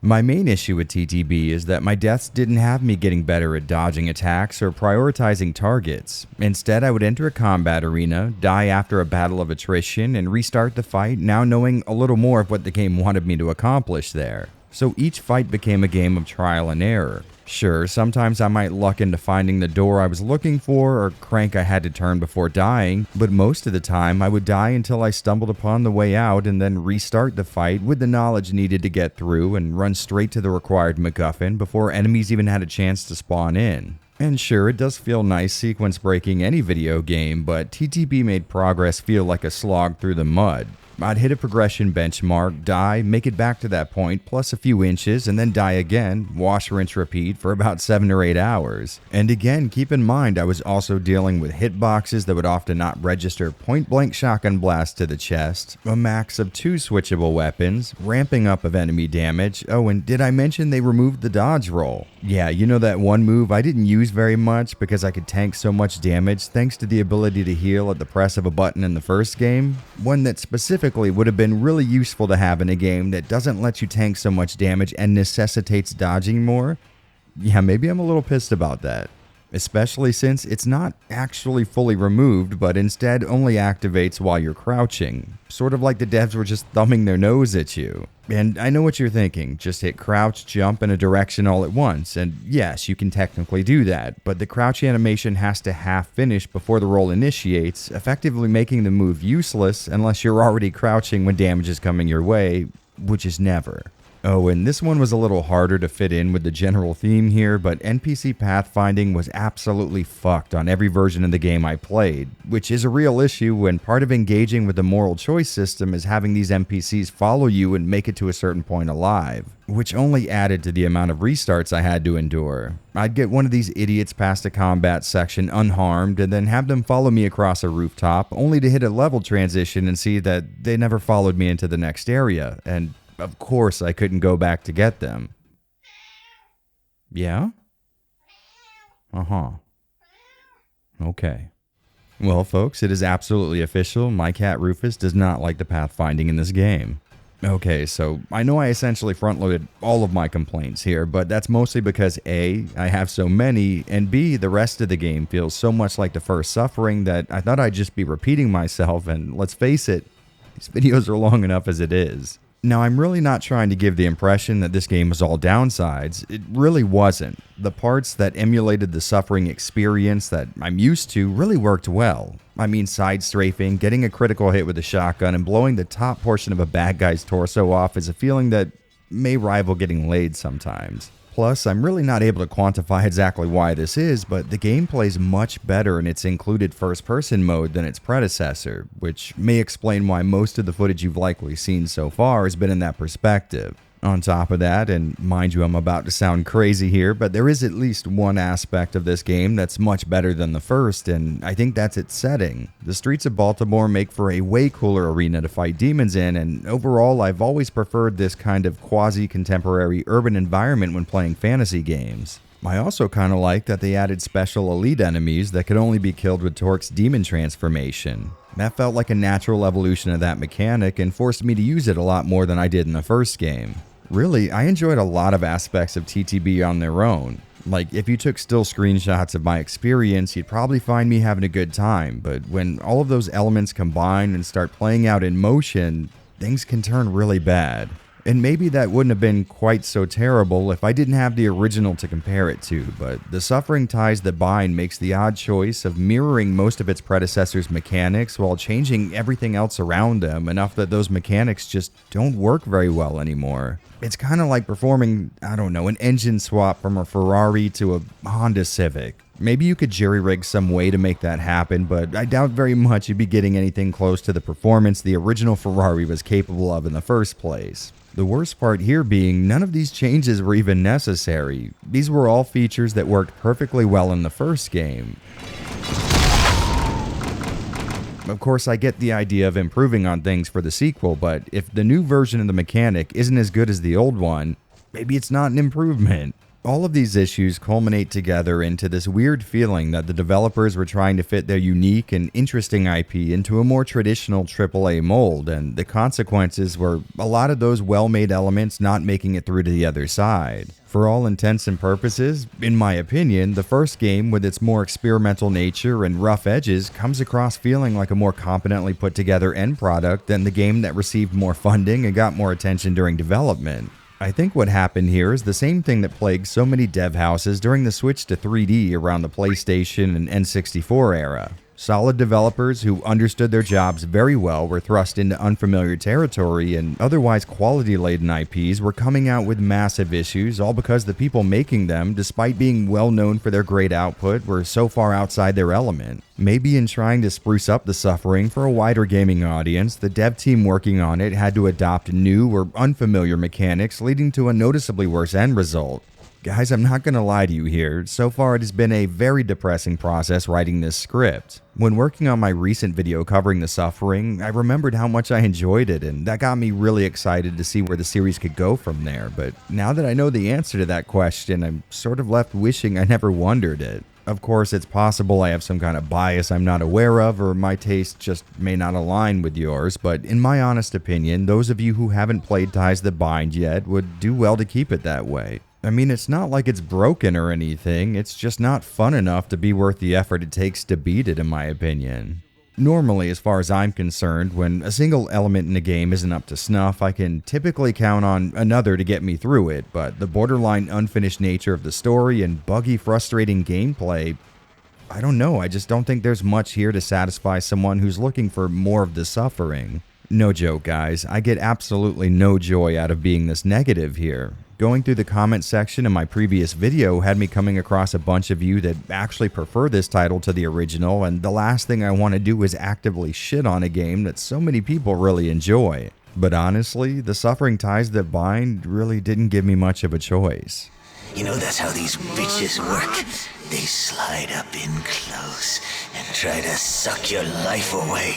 My main issue with TTB is that my deaths didn't have me getting better at dodging attacks or prioritizing targets. Instead, I would enter a combat arena, die after a battle of attrition, and restart the fight, now knowing a little more of what the game wanted me to accomplish there. So each fight became a game of trial and error. Sure, sometimes I might luck into finding the door I was looking for or crank I had to turn before dying, but most of the time I would die until I stumbled upon the way out and then restart the fight with the knowledge needed to get through and run straight to the required MacGuffin before enemies even had a chance to spawn in. And sure, it does feel nice sequence breaking any video game, but TTB made progress feel like a slog through the mud. I'd hit a progression benchmark, die, make it back to that point, plus a few inches, and then die again, wash, rinse, repeat for about 7 or 8 hours. And again, keep in mind I was also dealing with hitboxes that would often not register point-blank shotgun blasts to the chest, a max of 2 switchable weapons, ramping up of enemy damage. Oh, and did I mention they removed the dodge roll? Yeah, you know that one move I didn't use very much because I could tank so much damage thanks to the ability to heal at the press of a button in the first game? One that specifically would have been really useful to have in a game that doesn't let you tank so much damage and necessitates dodging more? Yeah, maybe I'm a little pissed about that. Especially since it's not actually fully removed, but instead only activates while you're crouching. Sort of like the devs were just thumbing their nose at you. And I know what you're thinking, just hit crouch, jump in a direction all at once, and yes, you can technically do that, but the crouch animation has to half finish before the roll initiates, effectively making the move useless unless you're already crouching when damage is coming your way, which is never. Oh, and this one was a little harder to fit in with the general theme here, but NPC pathfinding was absolutely fucked on every version of the game I played, which is a real issue when part of engaging with the moral choice system is having these NPCs follow you and make it to a certain point alive, which only added to the amount of restarts I had to endure. I'd get one of these idiots past a combat section unharmed and then have them follow me across a rooftop, only to hit a level transition and see that they never followed me into the next area, and of course, I couldn't go back to get them. Yeah? Uh-huh. Okay. Well, folks, it is absolutely official. My cat Rufus does not like the pathfinding in this game. Okay, so I know I essentially front-loaded all of my complaints here, but that's mostly because A, I have so many, and B, the rest of the game feels so much like the first Suffering that I thought I'd just be repeating myself, and let's face it, these videos are long enough as it is. Now, I'm really not trying to give the impression that this game was all downsides. It really wasn't. The parts that emulated the Suffering experience that I'm used to really worked well. I mean, side strafing, getting a critical hit with a shotgun, and blowing the top portion of a bad guy's torso off is a feeling that may rival getting laid sometimes. Plus, I'm really not able to quantify exactly why this is, but the game plays much better in its included first-person mode than its predecessor, which may explain why most of the footage you've likely seen so far has been in that perspective. On top of that, and mind you, I'm about to sound crazy here, but there is at least one aspect of this game that's much better than the first, and I think that's its setting. The streets of Baltimore make for a way cooler arena to fight demons in, and overall, I've always preferred this kind of quasi-contemporary urban environment when playing fantasy games. I also kind of like that they added special elite enemies that could only be killed with Torque's demon transformation. That felt like a natural evolution of that mechanic and forced me to use it a lot more than I did in the first game. Really, I enjoyed a lot of aspects of TTB on their own. Like, if you took still screenshots of my experience, you'd probably find me having a good time, but when all of those elements combine and start playing out in motion, things can turn really bad. And maybe that wouldn't have been quite so terrible if I didn't have the original to compare it to, but the Suffering Ties That Bind makes the odd choice of mirroring most of its predecessor's mechanics while changing everything else around them enough that those mechanics just don't work very well anymore. It's kind of like performing, I don't know, an engine swap from a Ferrari to a Honda Civic. Maybe you could jerry-rig some way to make that happen, but I doubt very much you'd be getting anything close to the performance the original Ferrari was capable of in the first place. The worst part here being none of these changes were even necessary. These were all features that worked perfectly well in the first game. Of course, I get the idea of improving on things for the sequel, but if the new version of the mechanic isn't as good as the old one, maybe it's not an improvement. All of these issues culminate together into this weird feeling that the developers were trying to fit their unique and interesting IP into a more traditional AAA mold, and the consequences were a lot of those well-made elements not making it through to the other side. For all intents and purposes, in my opinion, the first game with its more experimental nature and rough edges comes across feeling like a more competently put together end product than the game that received more funding and got more attention during development. I think what happened here is the same thing that plagued so many dev houses during the switch to 3D around the PlayStation and N64 era. Solid developers who understood their jobs very well were thrust into unfamiliar territory, and otherwise quality-laden IPs were coming out with massive issues, all because the people making them, despite being well known for their great output, were so far outside their element. Maybe in trying to spruce up the Suffering for a wider gaming audience, the dev team working on it had to adopt new or unfamiliar mechanics, leading to a noticeably worse end result. Guys, I'm not gonna lie to you here, so far it has been a very depressing process writing this script. When working on my recent video covering the Suffering, I remembered how much I enjoyed it, and that got me really excited to see where the series could go from there, but now that I know the answer to that question, I'm sort of left wishing I never wondered it. Of course, it's possible I have some kind of bias I'm not aware of, or my taste just may not align with yours, but in my honest opinion, those of you who haven't played Ties That Bind yet would do well to keep it that way. I mean, it's not like it's broken or anything, it's just not fun enough to be worth the effort it takes to beat it, in my opinion. Normally, as far as I'm concerned, when a single element in a game isn't up to snuff, I can typically count on another to get me through it, but the borderline unfinished nature of the story and buggy, frustrating gameplay, I don't know, I just don't think there's much here to satisfy someone who's looking for more of the Suffering. No joke, guys. I get absolutely no joy out of being this negative here. Going through the comment section in my previous video had me coming across a bunch of you that actually prefer this title to the original, and the last thing I want to do is actively shit on a game that so many people really enjoy. But honestly, the Suffering Ties That Bind really didn't give me much of a choice. You know that's how these bitches work. They slide up in close and try to suck your life away.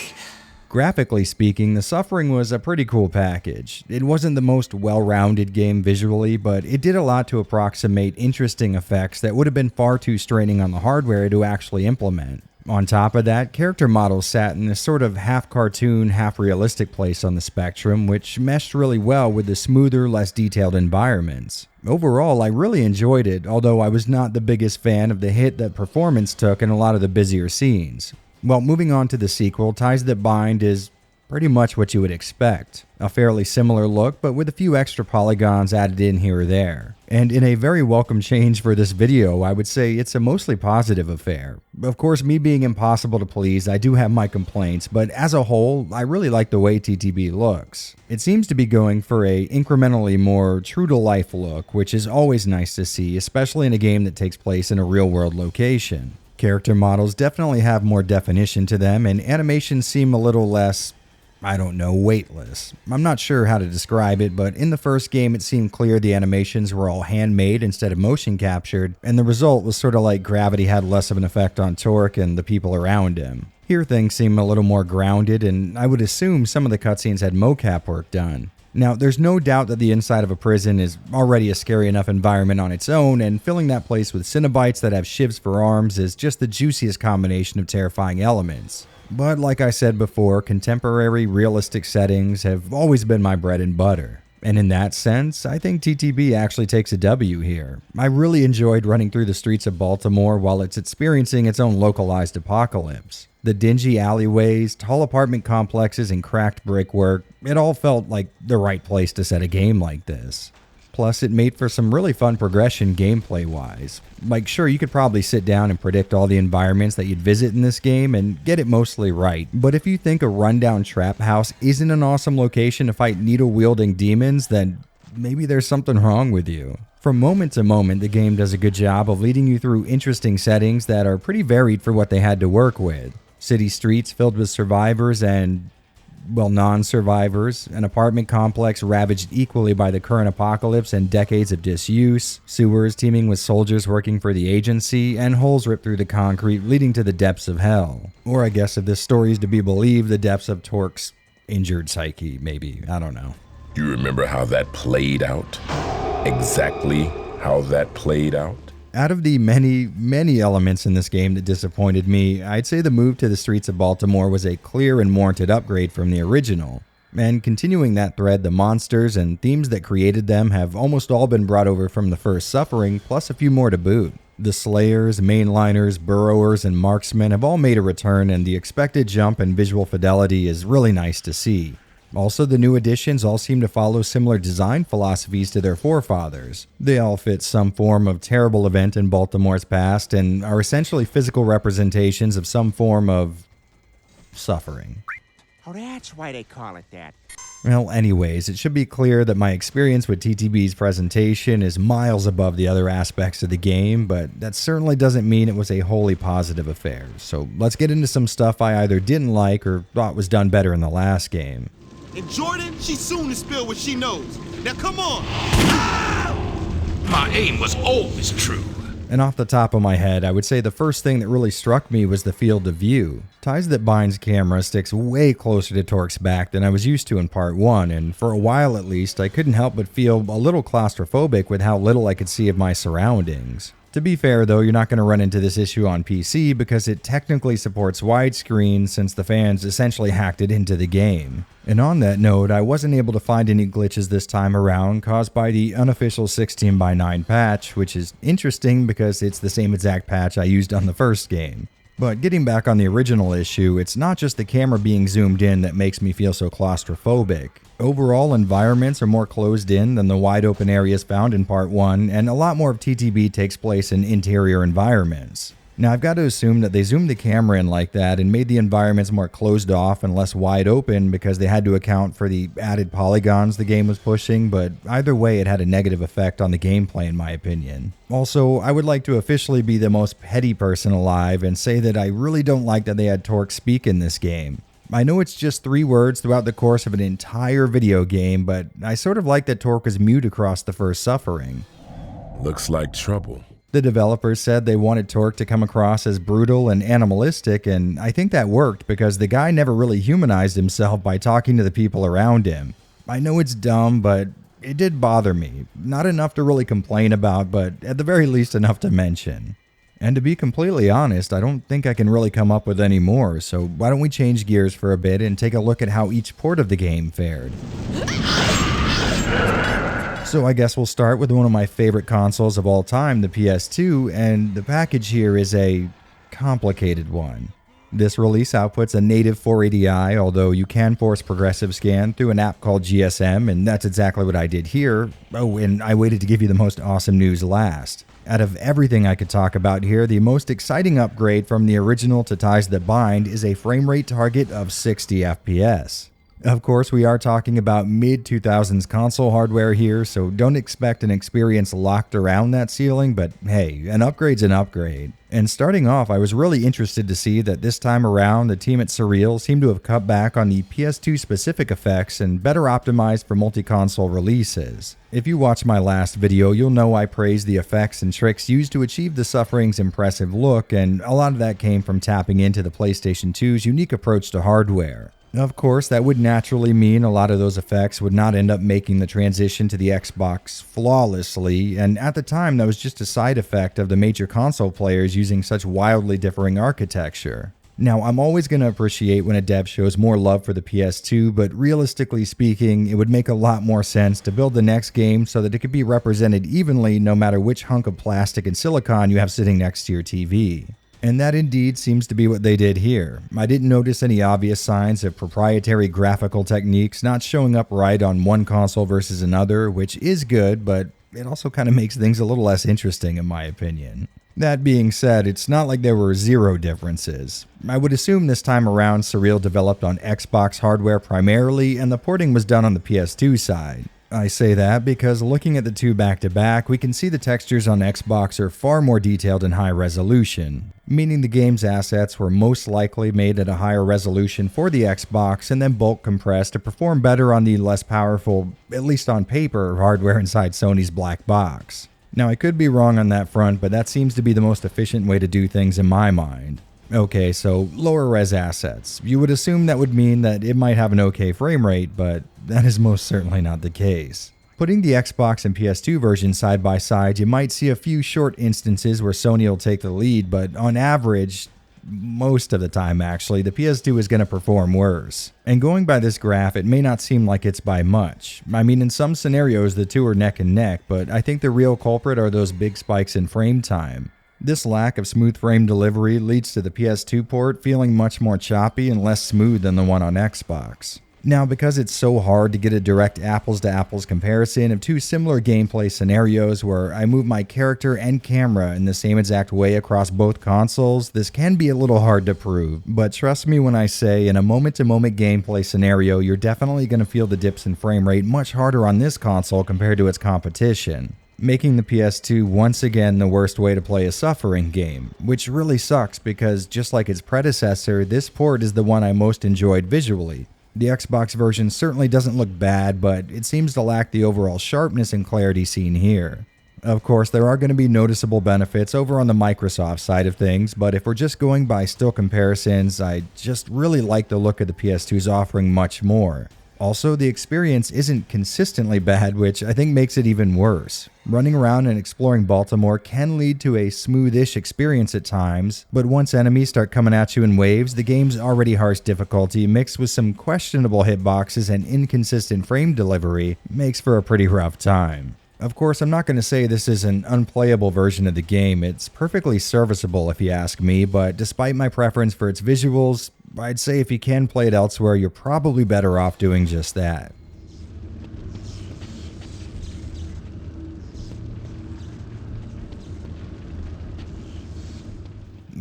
Graphically speaking, The Suffering was a pretty cool package. It wasn't the most well-rounded game visually, but it did a lot to approximate interesting effects that would have been far too straining on the hardware to actually implement. On top of that, character models sat in this sort of half-cartoon, half-realistic place on the spectrum, which meshed really well with the smoother, less detailed environments. Overall, I really enjoyed it, although I was not the biggest fan of the hit that performance took in a lot of the busier scenes. Well, moving on to the sequel, Ties That Bind is pretty much what you would expect. A fairly similar look, but with a few extra polygons added in here or there. And in a very welcome change for this video, I would say it's a mostly positive affair. Of course, me being impossible to please, I do have my complaints, but as a whole, I really like the way TTB looks. It seems to be going for a incrementally more true-to-life look, which is always nice to see, especially in a game that takes place in a real-world location. Character models definitely have more definition to them, and animations seem a little less, weightless. I'm not sure how to describe it, but in the first game it seemed clear the animations were all handmade instead of motion captured, and the result was sort of like gravity had less of an effect on Torque and the people around him. Here things seem a little more grounded, and I would assume some of the cutscenes had mocap work done. Now, there's no doubt that the inside of a prison is already a scary enough environment on its own, and filling that place with Cenobites that have shivs for arms is just the juiciest combination of terrifying elements. But like I said before, contemporary, realistic settings have always been my bread and butter. And in that sense, I think TTB actually takes a W here. I really enjoyed running through the streets of Baltimore while it's experiencing its own localized apocalypse. The dingy alleyways, tall apartment complexes, and cracked brickwork, it all felt like the right place to set a game like this. Plus, it made for some really fun progression gameplay-wise. Like, sure, you could probably sit down and predict all the environments that you'd visit in this game and get it mostly right, but if you think a rundown trap house isn't an awesome location to fight needle-wielding demons, then maybe there's something wrong with you. From moment to moment, the game does a good job of leading you through interesting settings that are pretty varied for what they had to work with. City streets filled with survivors and, well, non-survivors, an apartment complex ravaged equally by the current apocalypse and decades of disuse, sewers teeming with soldiers working for the agency, and holes ripped through the concrete leading to the depths of hell. Or I guess if this story is to be believed, the depths of Torque's injured psyche, maybe. I don't know. You remember how that played out? Exactly how that played out? Out of the many elements in this game that disappointed me, I'd say the move to the streets of Baltimore was a clear and warranted upgrade from the original. And continuing that thread, the monsters and themes that created them have almost all been brought over from the first Suffering, plus a few more to boot. The Slayers, Mainliners, Burrowers, and Marksmen have all made a return, and the expected jump in visual fidelity is really nice to see. Also, the new additions all seem to follow similar design philosophies to their forefathers. They all fit some form of terrible event in Baltimore's past and are essentially physical representations of some form of suffering. Oh, that's why they call it that. Well, anyways, it should be clear that my experience with TTB's presentation is miles above the other aspects of the game, but that certainly doesn't mean it was a wholly positive affair. So let's get into some stuff I either didn't like or thought was done better in the last game. And Jordan, she's soon to spill what she knows. Now come on! My aim was always true. And off the top of my head, I would say the first thing that really struck me was the field of view. Ties That Bind's camera sticks way closer to Torque's back than I was used to in Part 1, and for a while at least, I couldn't help but feel a little claustrophobic with how little I could see of my surroundings. To be fair though, you're not going to run into this issue on PC because it technically supports widescreen since the fans essentially hacked it into the game. And on that note, I wasn't able to find any glitches this time around caused by the unofficial 16:9 patch, which is interesting because it's the same exact patch I used on the first game. But getting back on the original issue, it's not just the camera being zoomed in that makes me feel so claustrophobic. Overall, environments are more closed in than the wide open areas found in Part 1, and a lot more of TTB takes place in interior environments. Now, I've got to assume that they zoomed the camera in like that and made the environments more closed off and less wide open because they had to account for the added polygons the game was pushing, but either way it had a negative effect on the gameplay in my opinion. Also, I would like to officially be the most petty person alive and say that I really don't like that they had Torque speak in this game. I know it's just 3 words throughout the course of an entire video game, but I sort of like that Torque was mute across the first suffering. Looks like trouble. The developers said they wanted Torque to come across as brutal and animalistic, and I think that worked because the guy never really humanized himself by talking to the people around him. I know it's dumb, but it did bother me. Not enough to really complain about, but at the very least enough to mention. And to be completely honest, I don't think I can really come up with any more, so why don't we change gears for a bit and take a look at how each port of the game fared. So I guess we'll start with one of my favorite consoles of all time, the PS2, and the package here is a complicated one. This release outputs a native 480i, although you can force progressive scan through an app called GSM, and that's exactly what I did here. Oh, and I waited to give you the most awesome news last. Out of everything I could talk about here, the most exciting upgrade from the original to Ties That Bind is a frame rate target of 60 FPS. Of course, we are talking about mid-2000s console hardware here, so don't expect an experience locked around that ceiling, but hey, an upgrade's an upgrade. And starting off, I was really interested to see that this time around, the team at Surreal seemed to have cut back on the PS2 specific effects and better optimized for multi-console releases. If you watched my last video, you'll know I praised the effects and tricks used to achieve the Suffering's impressive look, and a lot of that came from tapping into the PlayStation 2's unique approach to hardware. Of course, that would naturally mean a lot of those effects would not end up making the transition to the Xbox flawlessly, and at the time that was just a side effect of the major console players using such wildly differing architecture. Now, I'm always going to appreciate when a dev shows more love for the PS2, but realistically speaking, it would make a lot more sense to build the next game so that it could be represented evenly no matter which hunk of plastic and silicon you have sitting next to your TV. And that indeed seems to be what they did here. I didn't notice any obvious signs of proprietary graphical techniques not showing up right on one console versus another, which is good, but it also kind of makes things a little less interesting in my opinion. That being said, it's not like there were 0 differences. I would assume this time around Surreal developed on Xbox hardware primarily, and the porting was done on the PS2 side. I say that because looking at the two back-to-back, we can see the textures on Xbox are far more detailed and high resolution, meaning the game's assets were most likely made at a higher resolution for the Xbox and then bulk compressed to perform better on the less powerful, at least on paper, hardware inside Sony's black box. Now, I could be wrong on that front, but that seems to be the most efficient way to do things in my mind. Okay, so lower res assets. You would assume that would mean that it might have an okay frame rate, but that is most certainly not the case. Putting the Xbox and PS2 version side by side, you might see a few short instances where Sony will take the lead, but on average, most of the time actually, the PS2 is going to perform worse. And going by this graph, it may not seem like it's by much. I mean, in some scenarios, the two are neck and neck, but I think the real culprit are those big spikes in frame time. This lack of smooth frame delivery leads to the PS2 port feeling much more choppy and less smooth than the one on Xbox. Now, because it's so hard to get a direct apples-to-apples comparison of two similar gameplay scenarios where I move my character and camera in the same exact way across both consoles, this can be a little hard to prove. But trust me when I say, in a moment-to-moment gameplay scenario, you're definitely going to feel the dips in frame rate much harder on this console compared to its competition, making the PS2 once again the worst way to play a Suffering game, which really sucks because just like its predecessor, this port is the one I most enjoyed visually. The Xbox version certainly doesn't look bad, but it seems to lack the overall sharpness and clarity seen here. Of course, there are going to be noticeable benefits over on the Microsoft side of things, but if we're just going by still comparisons, I just really like the look of the PS2's offering much more. Also, the experience isn't consistently bad, which I think makes it even worse. Running around and exploring Baltimore can lead to a smoothish experience at times, but once enemies start coming at you in waves, the game's already harsh difficulty mixed with some questionable hitboxes and inconsistent frame delivery makes for a pretty rough time. Of course, I'm not going to say this is an unplayable version of the game. It's perfectly serviceable if you ask me, but despite my preference for its visuals, I'd say if you can play it elsewhere, you're probably better off doing just that.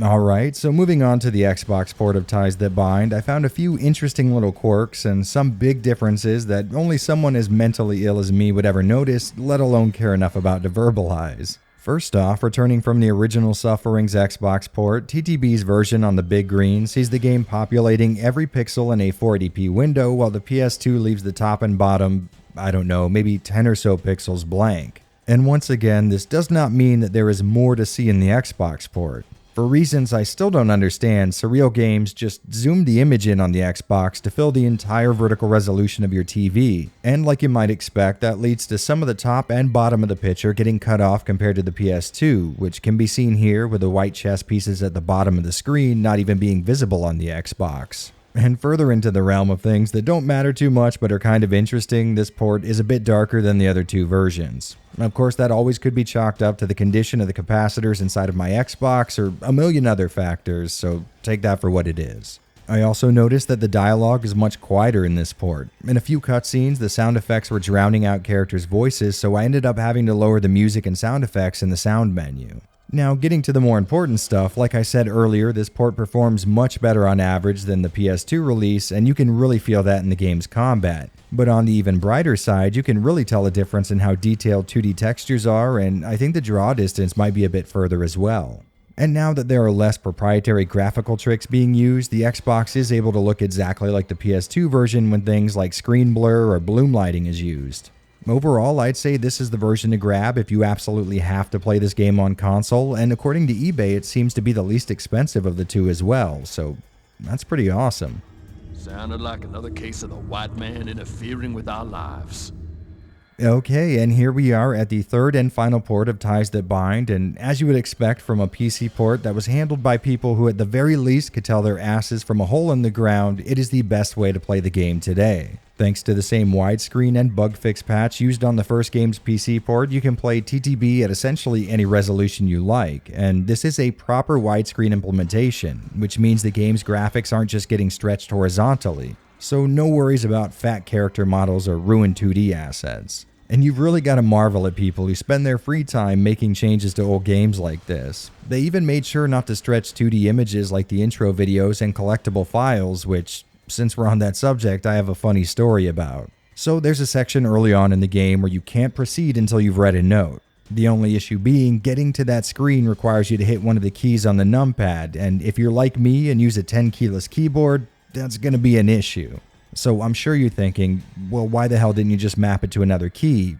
Alright, so moving on to the Xbox port of Ties That Bind, I found a few interesting little quirks and some big differences that only someone as mentally ill as me would ever notice, let alone care enough about to verbalize. First off, returning from the original Suffering's Xbox port, TTB's version on the big green sees the game populating every pixel in a 480p window, while the PS2 leaves the top and bottom, I don't know, maybe 10 or so pixels blank. And once again, this does not mean that there is more to see in the Xbox port. For reasons I still don't understand, Surreal Games just zoomed the image in on the Xbox to fill the entire vertical resolution of your TV, and like you might expect, that leads to some of the top and bottom of the picture getting cut off compared to the PS2, which can be seen here with the white chess pieces at the bottom of the screen not even being visible on the Xbox. And further into the realm of things that don't matter too much but are kind of interesting, this port is a bit darker than the other two versions. Of course, that always could be chalked up to the condition of the capacitors inside of my Xbox or a million other factors, so take that for what it is. I also noticed that the dialogue is much quieter in this port. In a few cutscenes, the sound effects were drowning out characters' voices, so I ended up having to lower the music and sound effects in the sound menu. Now, getting to the more important stuff, like I said earlier, this port performs much better on average than the PS2 release, and you can really feel that in the game's combat. But on the even brighter side, you can really tell a difference in how detailed 2D textures are, and I think the draw distance might be a bit further as well. And now that there are less proprietary graphical tricks being used, the Xbox is able to look exactly like the PS2 version when things like screen blur or bloom lighting is used. Overall, I'd say this is the version to grab if you absolutely have to play this game on console, and according to eBay, it seems to be the least expensive of the two as well, so that's pretty awesome. Sounded like another case of the white man interfering with our lives. Okay, and here we are at the third and final port of Ties That Bind, and as you would expect from a PC port that was handled by people who at the very least could tell their asses from a hole in the ground, it is the best way to play the game today. Thanks to the same widescreen and bug fix patch used on the first game's PC port, you can play TTB at essentially any resolution you like, and this is a proper widescreen implementation, which means the game's graphics aren't just getting stretched horizontally, so no worries about fat character models or ruined 2D assets. And you've really got to marvel at people who spend their free time making changes to old games like this. They even made sure not to stretch 2D images like the intro videos and collectible files, which, since we're on that subject, I have a funny story about. So there's a section early on in the game where you can't proceed until you've read a note. The only issue being, getting to that screen requires you to hit one of the keys on the numpad, and if you're like me and use a 10-keyless keyboard, that's going to be an issue. So I'm sure you're thinking, well, why the hell didn't you just map it to another key?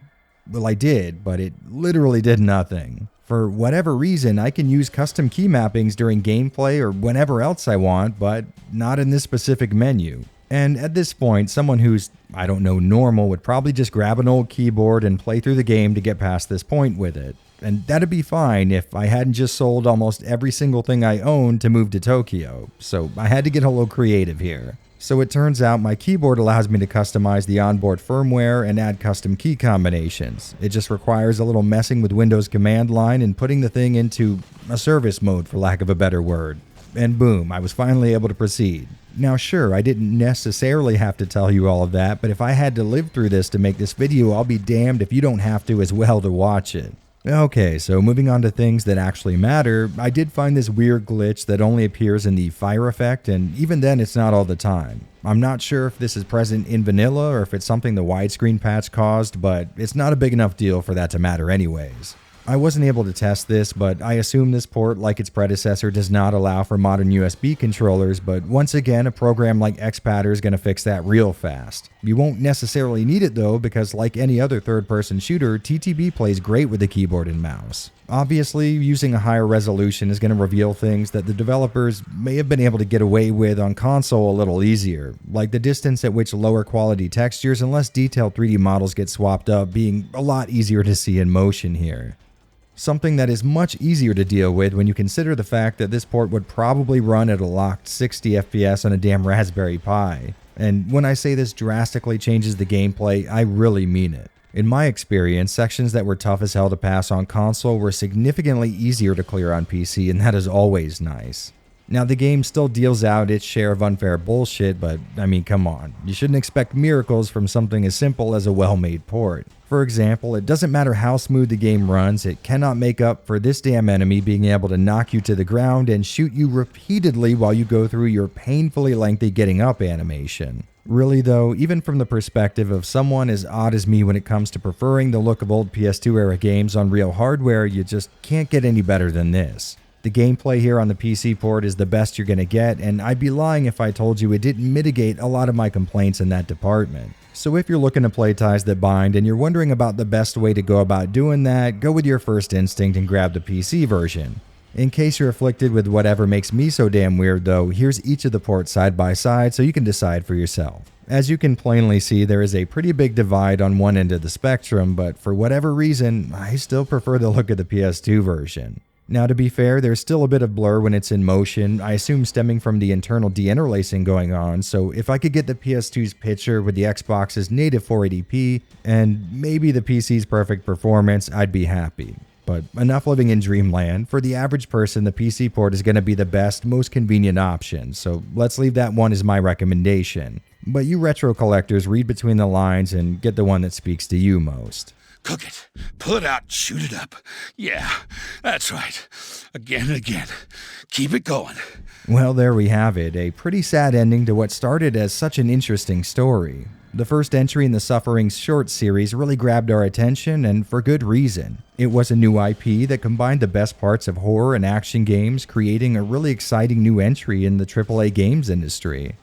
Well, I did, but it literally did nothing. For whatever reason, I can use custom key mappings during gameplay or whenever else I want, but not in this specific menu. And at this point, someone who's, I don't know, normal would probably just grab an old keyboard and play through the game to get past this point with it. And that'd be fine if I hadn't just sold almost every single thing I owned to move to Tokyo, so I had to get a little creative here. So it turns out my keyboard allows me to customize the onboard firmware and add custom key combinations. It just requires a little messing with Windows command line and putting the thing into a service mode, for lack of a better word. And boom, I was finally able to proceed. Now sure, I didn't necessarily have to tell you all of that, but if I had to live through this to make this video, I'll be damned if you don't have to as well to watch it. Okay, so moving on to things that actually matter, I did find this weird glitch that only appears in the fire effect, and even then it's not all the time. I'm not sure if this is present in vanilla or if it's something the widescreen patch caused, but it's not a big enough deal for that to matter anyways. I wasn't able to test this, but I assume this port, like its predecessor, does not allow for modern USB controllers, but once again, a program like XPatter is going to fix that real fast. You won't necessarily need it though, because like any other third-person shooter, TTB plays great with the keyboard and mouse. Obviously, using a higher resolution is going to reveal things that the developers may have been able to get away with on console a little easier, like the distance at which lower quality textures and less detailed 3D models get swapped up being a lot easier to see in motion here. Something that is much easier to deal with when you consider the fact that this port would probably run at a locked 60 FPS on a damn Raspberry Pi. And when I say this drastically changes the gameplay, I really mean it. In my experience, sections that were tough as hell to pass on console were significantly easier to clear on PC, and that is always nice. Now, the game still deals out its share of unfair bullshit, but I mean, come on. You shouldn't expect miracles from something as simple as a well-made port. For example, it doesn't matter how smooth the game runs, it cannot make up for this damn enemy being able to knock you to the ground and shoot you repeatedly while you go through your painfully lengthy getting up animation. Really though, even from the perspective of someone as odd as me when it comes to preferring the look of old PS2 era games on real hardware, you just can't get any better than this. The gameplay here on the PC port is the best you're gonna get, and I'd be lying if I told you it didn't mitigate a lot of my complaints in that department. So if you're looking to play Ties That Bind and you're wondering about the best way to go about doing that, go with your first instinct and grab the PC version. In case you're afflicted with whatever makes me so damn weird though, here's each of the ports side by side so you can decide for yourself. As you can plainly see, there is a pretty big divide on one end of the spectrum, but for whatever reason, I still prefer the look of the PS2 version. Now, to be fair, there's still a bit of blur when it's in motion, I assume stemming from the internal deinterlacing going on, so if I could get the PS2's picture with the Xbox's native 480p and maybe the PC's perfect performance, I'd be happy. But enough living in dreamland. For the average person, the PC port is going to be the best, most convenient option, so let's leave that one as my recommendation. But you retro collectors, read between the lines and get the one that speaks to you most. Cook it. Pull it out and shoot it up. Yeah, that's right. Again and again. Keep it going. Well, there we have it. A pretty sad ending to what started as such an interesting story. The first entry in the Suffering's short series really grabbed our attention, and for good reason. It was a new IP that combined the best parts of horror and action games, creating a really exciting new entry in the AAA games industry.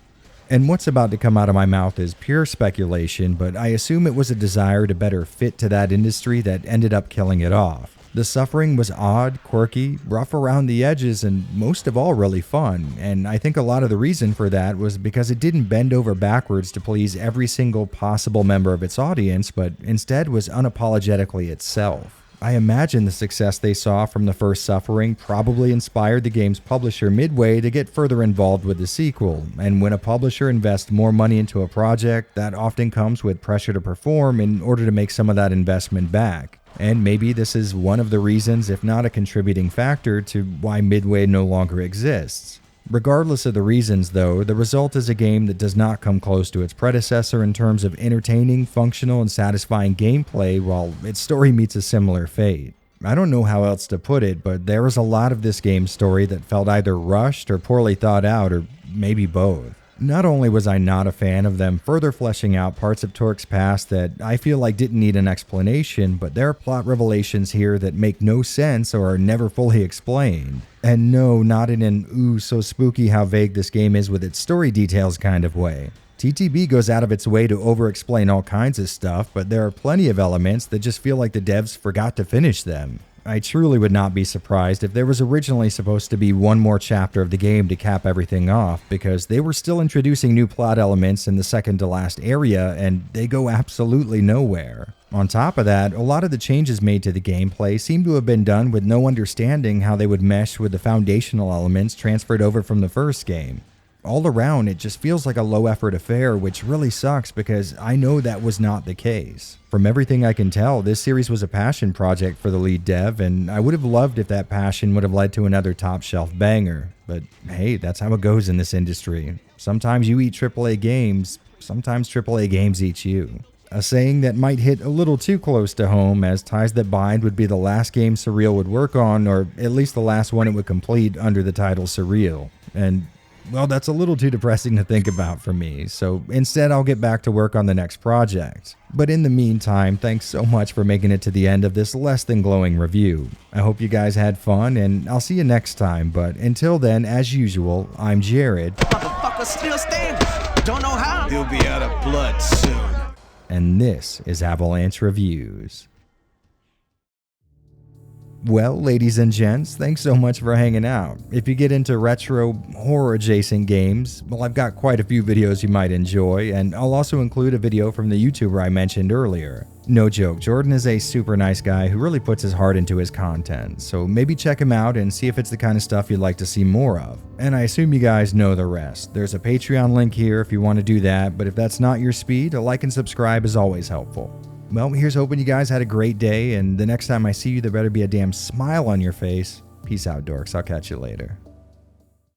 And what's about to come out of my mouth is pure speculation, but I assume it was a desire to better fit to that industry that ended up killing it off. The Suffering was odd, quirky, rough around the edges, and most of all really fun, and I think a lot of the reason for that was because it didn't bend over backwards to please every single possible member of its audience, but instead was unapologetically itself. I imagine the success they saw from the first Suffering probably inspired the game's publisher Midway to get further involved with the sequel, and when a publisher invests more money into a project, that often comes with pressure to perform in order to make some of that investment back. And maybe this is one of the reasons, if not a contributing factor, to why Midway no longer exists. Regardless of the reasons though, the result is a game that does not come close to its predecessor in terms of entertaining, functional, and satisfying gameplay, while its story meets a similar fate. I don't know how else to put it, but there was a lot of this game's story that felt either rushed or poorly thought out, or maybe both. Not only was I not a fan of them further fleshing out parts of Torque's past that I feel like didn't need an explanation, but there are plot revelations here that make no sense or are never fully explained. And no, not in an ooh so spooky how vague this game is with its story details kind of way. TTB goes out of its way to over-explain all kinds of stuff, but there are plenty of elements that just feel like the devs forgot to finish them. I truly would not be surprised if there was originally supposed to be one more chapter of the game to cap everything off, because they were still introducing new plot elements in the second to last area, and they go absolutely nowhere. On top of that, a lot of the changes made to the gameplay seem to have been done with no understanding how they would mesh with the foundational elements transferred over from the first game. All around, it just feels like a low-effort affair, which really sucks because I know that was not the case. From everything I can tell, this series was a passion project for the lead dev, and I would have loved if that passion would have led to another top-shelf banger. But hey, that's how it goes in this industry. Sometimes you eat AAA games, sometimes AAA games eat you. A saying that might hit a little too close to home, as Ties That Bind would be the last game Surreal would work on, or at least the last one it would complete under the title Surreal. And well, that's a little too depressing to think about for me, so instead I'll get back to work on the next project. But in the meantime, thanks so much for making it to the end of this less than glowing review. I hope you guys had fun, and I'll see you next time, but until then, as usual, I'm Jared. Motherfucker still standing. Don't know how. He'll be out of blood soon. And this is Avalanche Reviews. Well, ladies and gents, thanks so much for hanging out. If you get into retro, horror-adjacent games, well, I've got quite a few videos you might enjoy, and I'll also include a video from the YouTuber I mentioned earlier. No joke, Jordan is a super nice guy who really puts his heart into his content, so maybe check him out and see if it's the kind of stuff you'd like to see more of. And I assume you guys know the rest. There's a Patreon link here if you want to do that, but if that's not your speed, a like and subscribe is always helpful. Well, here's hoping you guys had a great day, and the next time I see you, there better be a damn smile on your face. Peace out, dorks. I'll catch you later.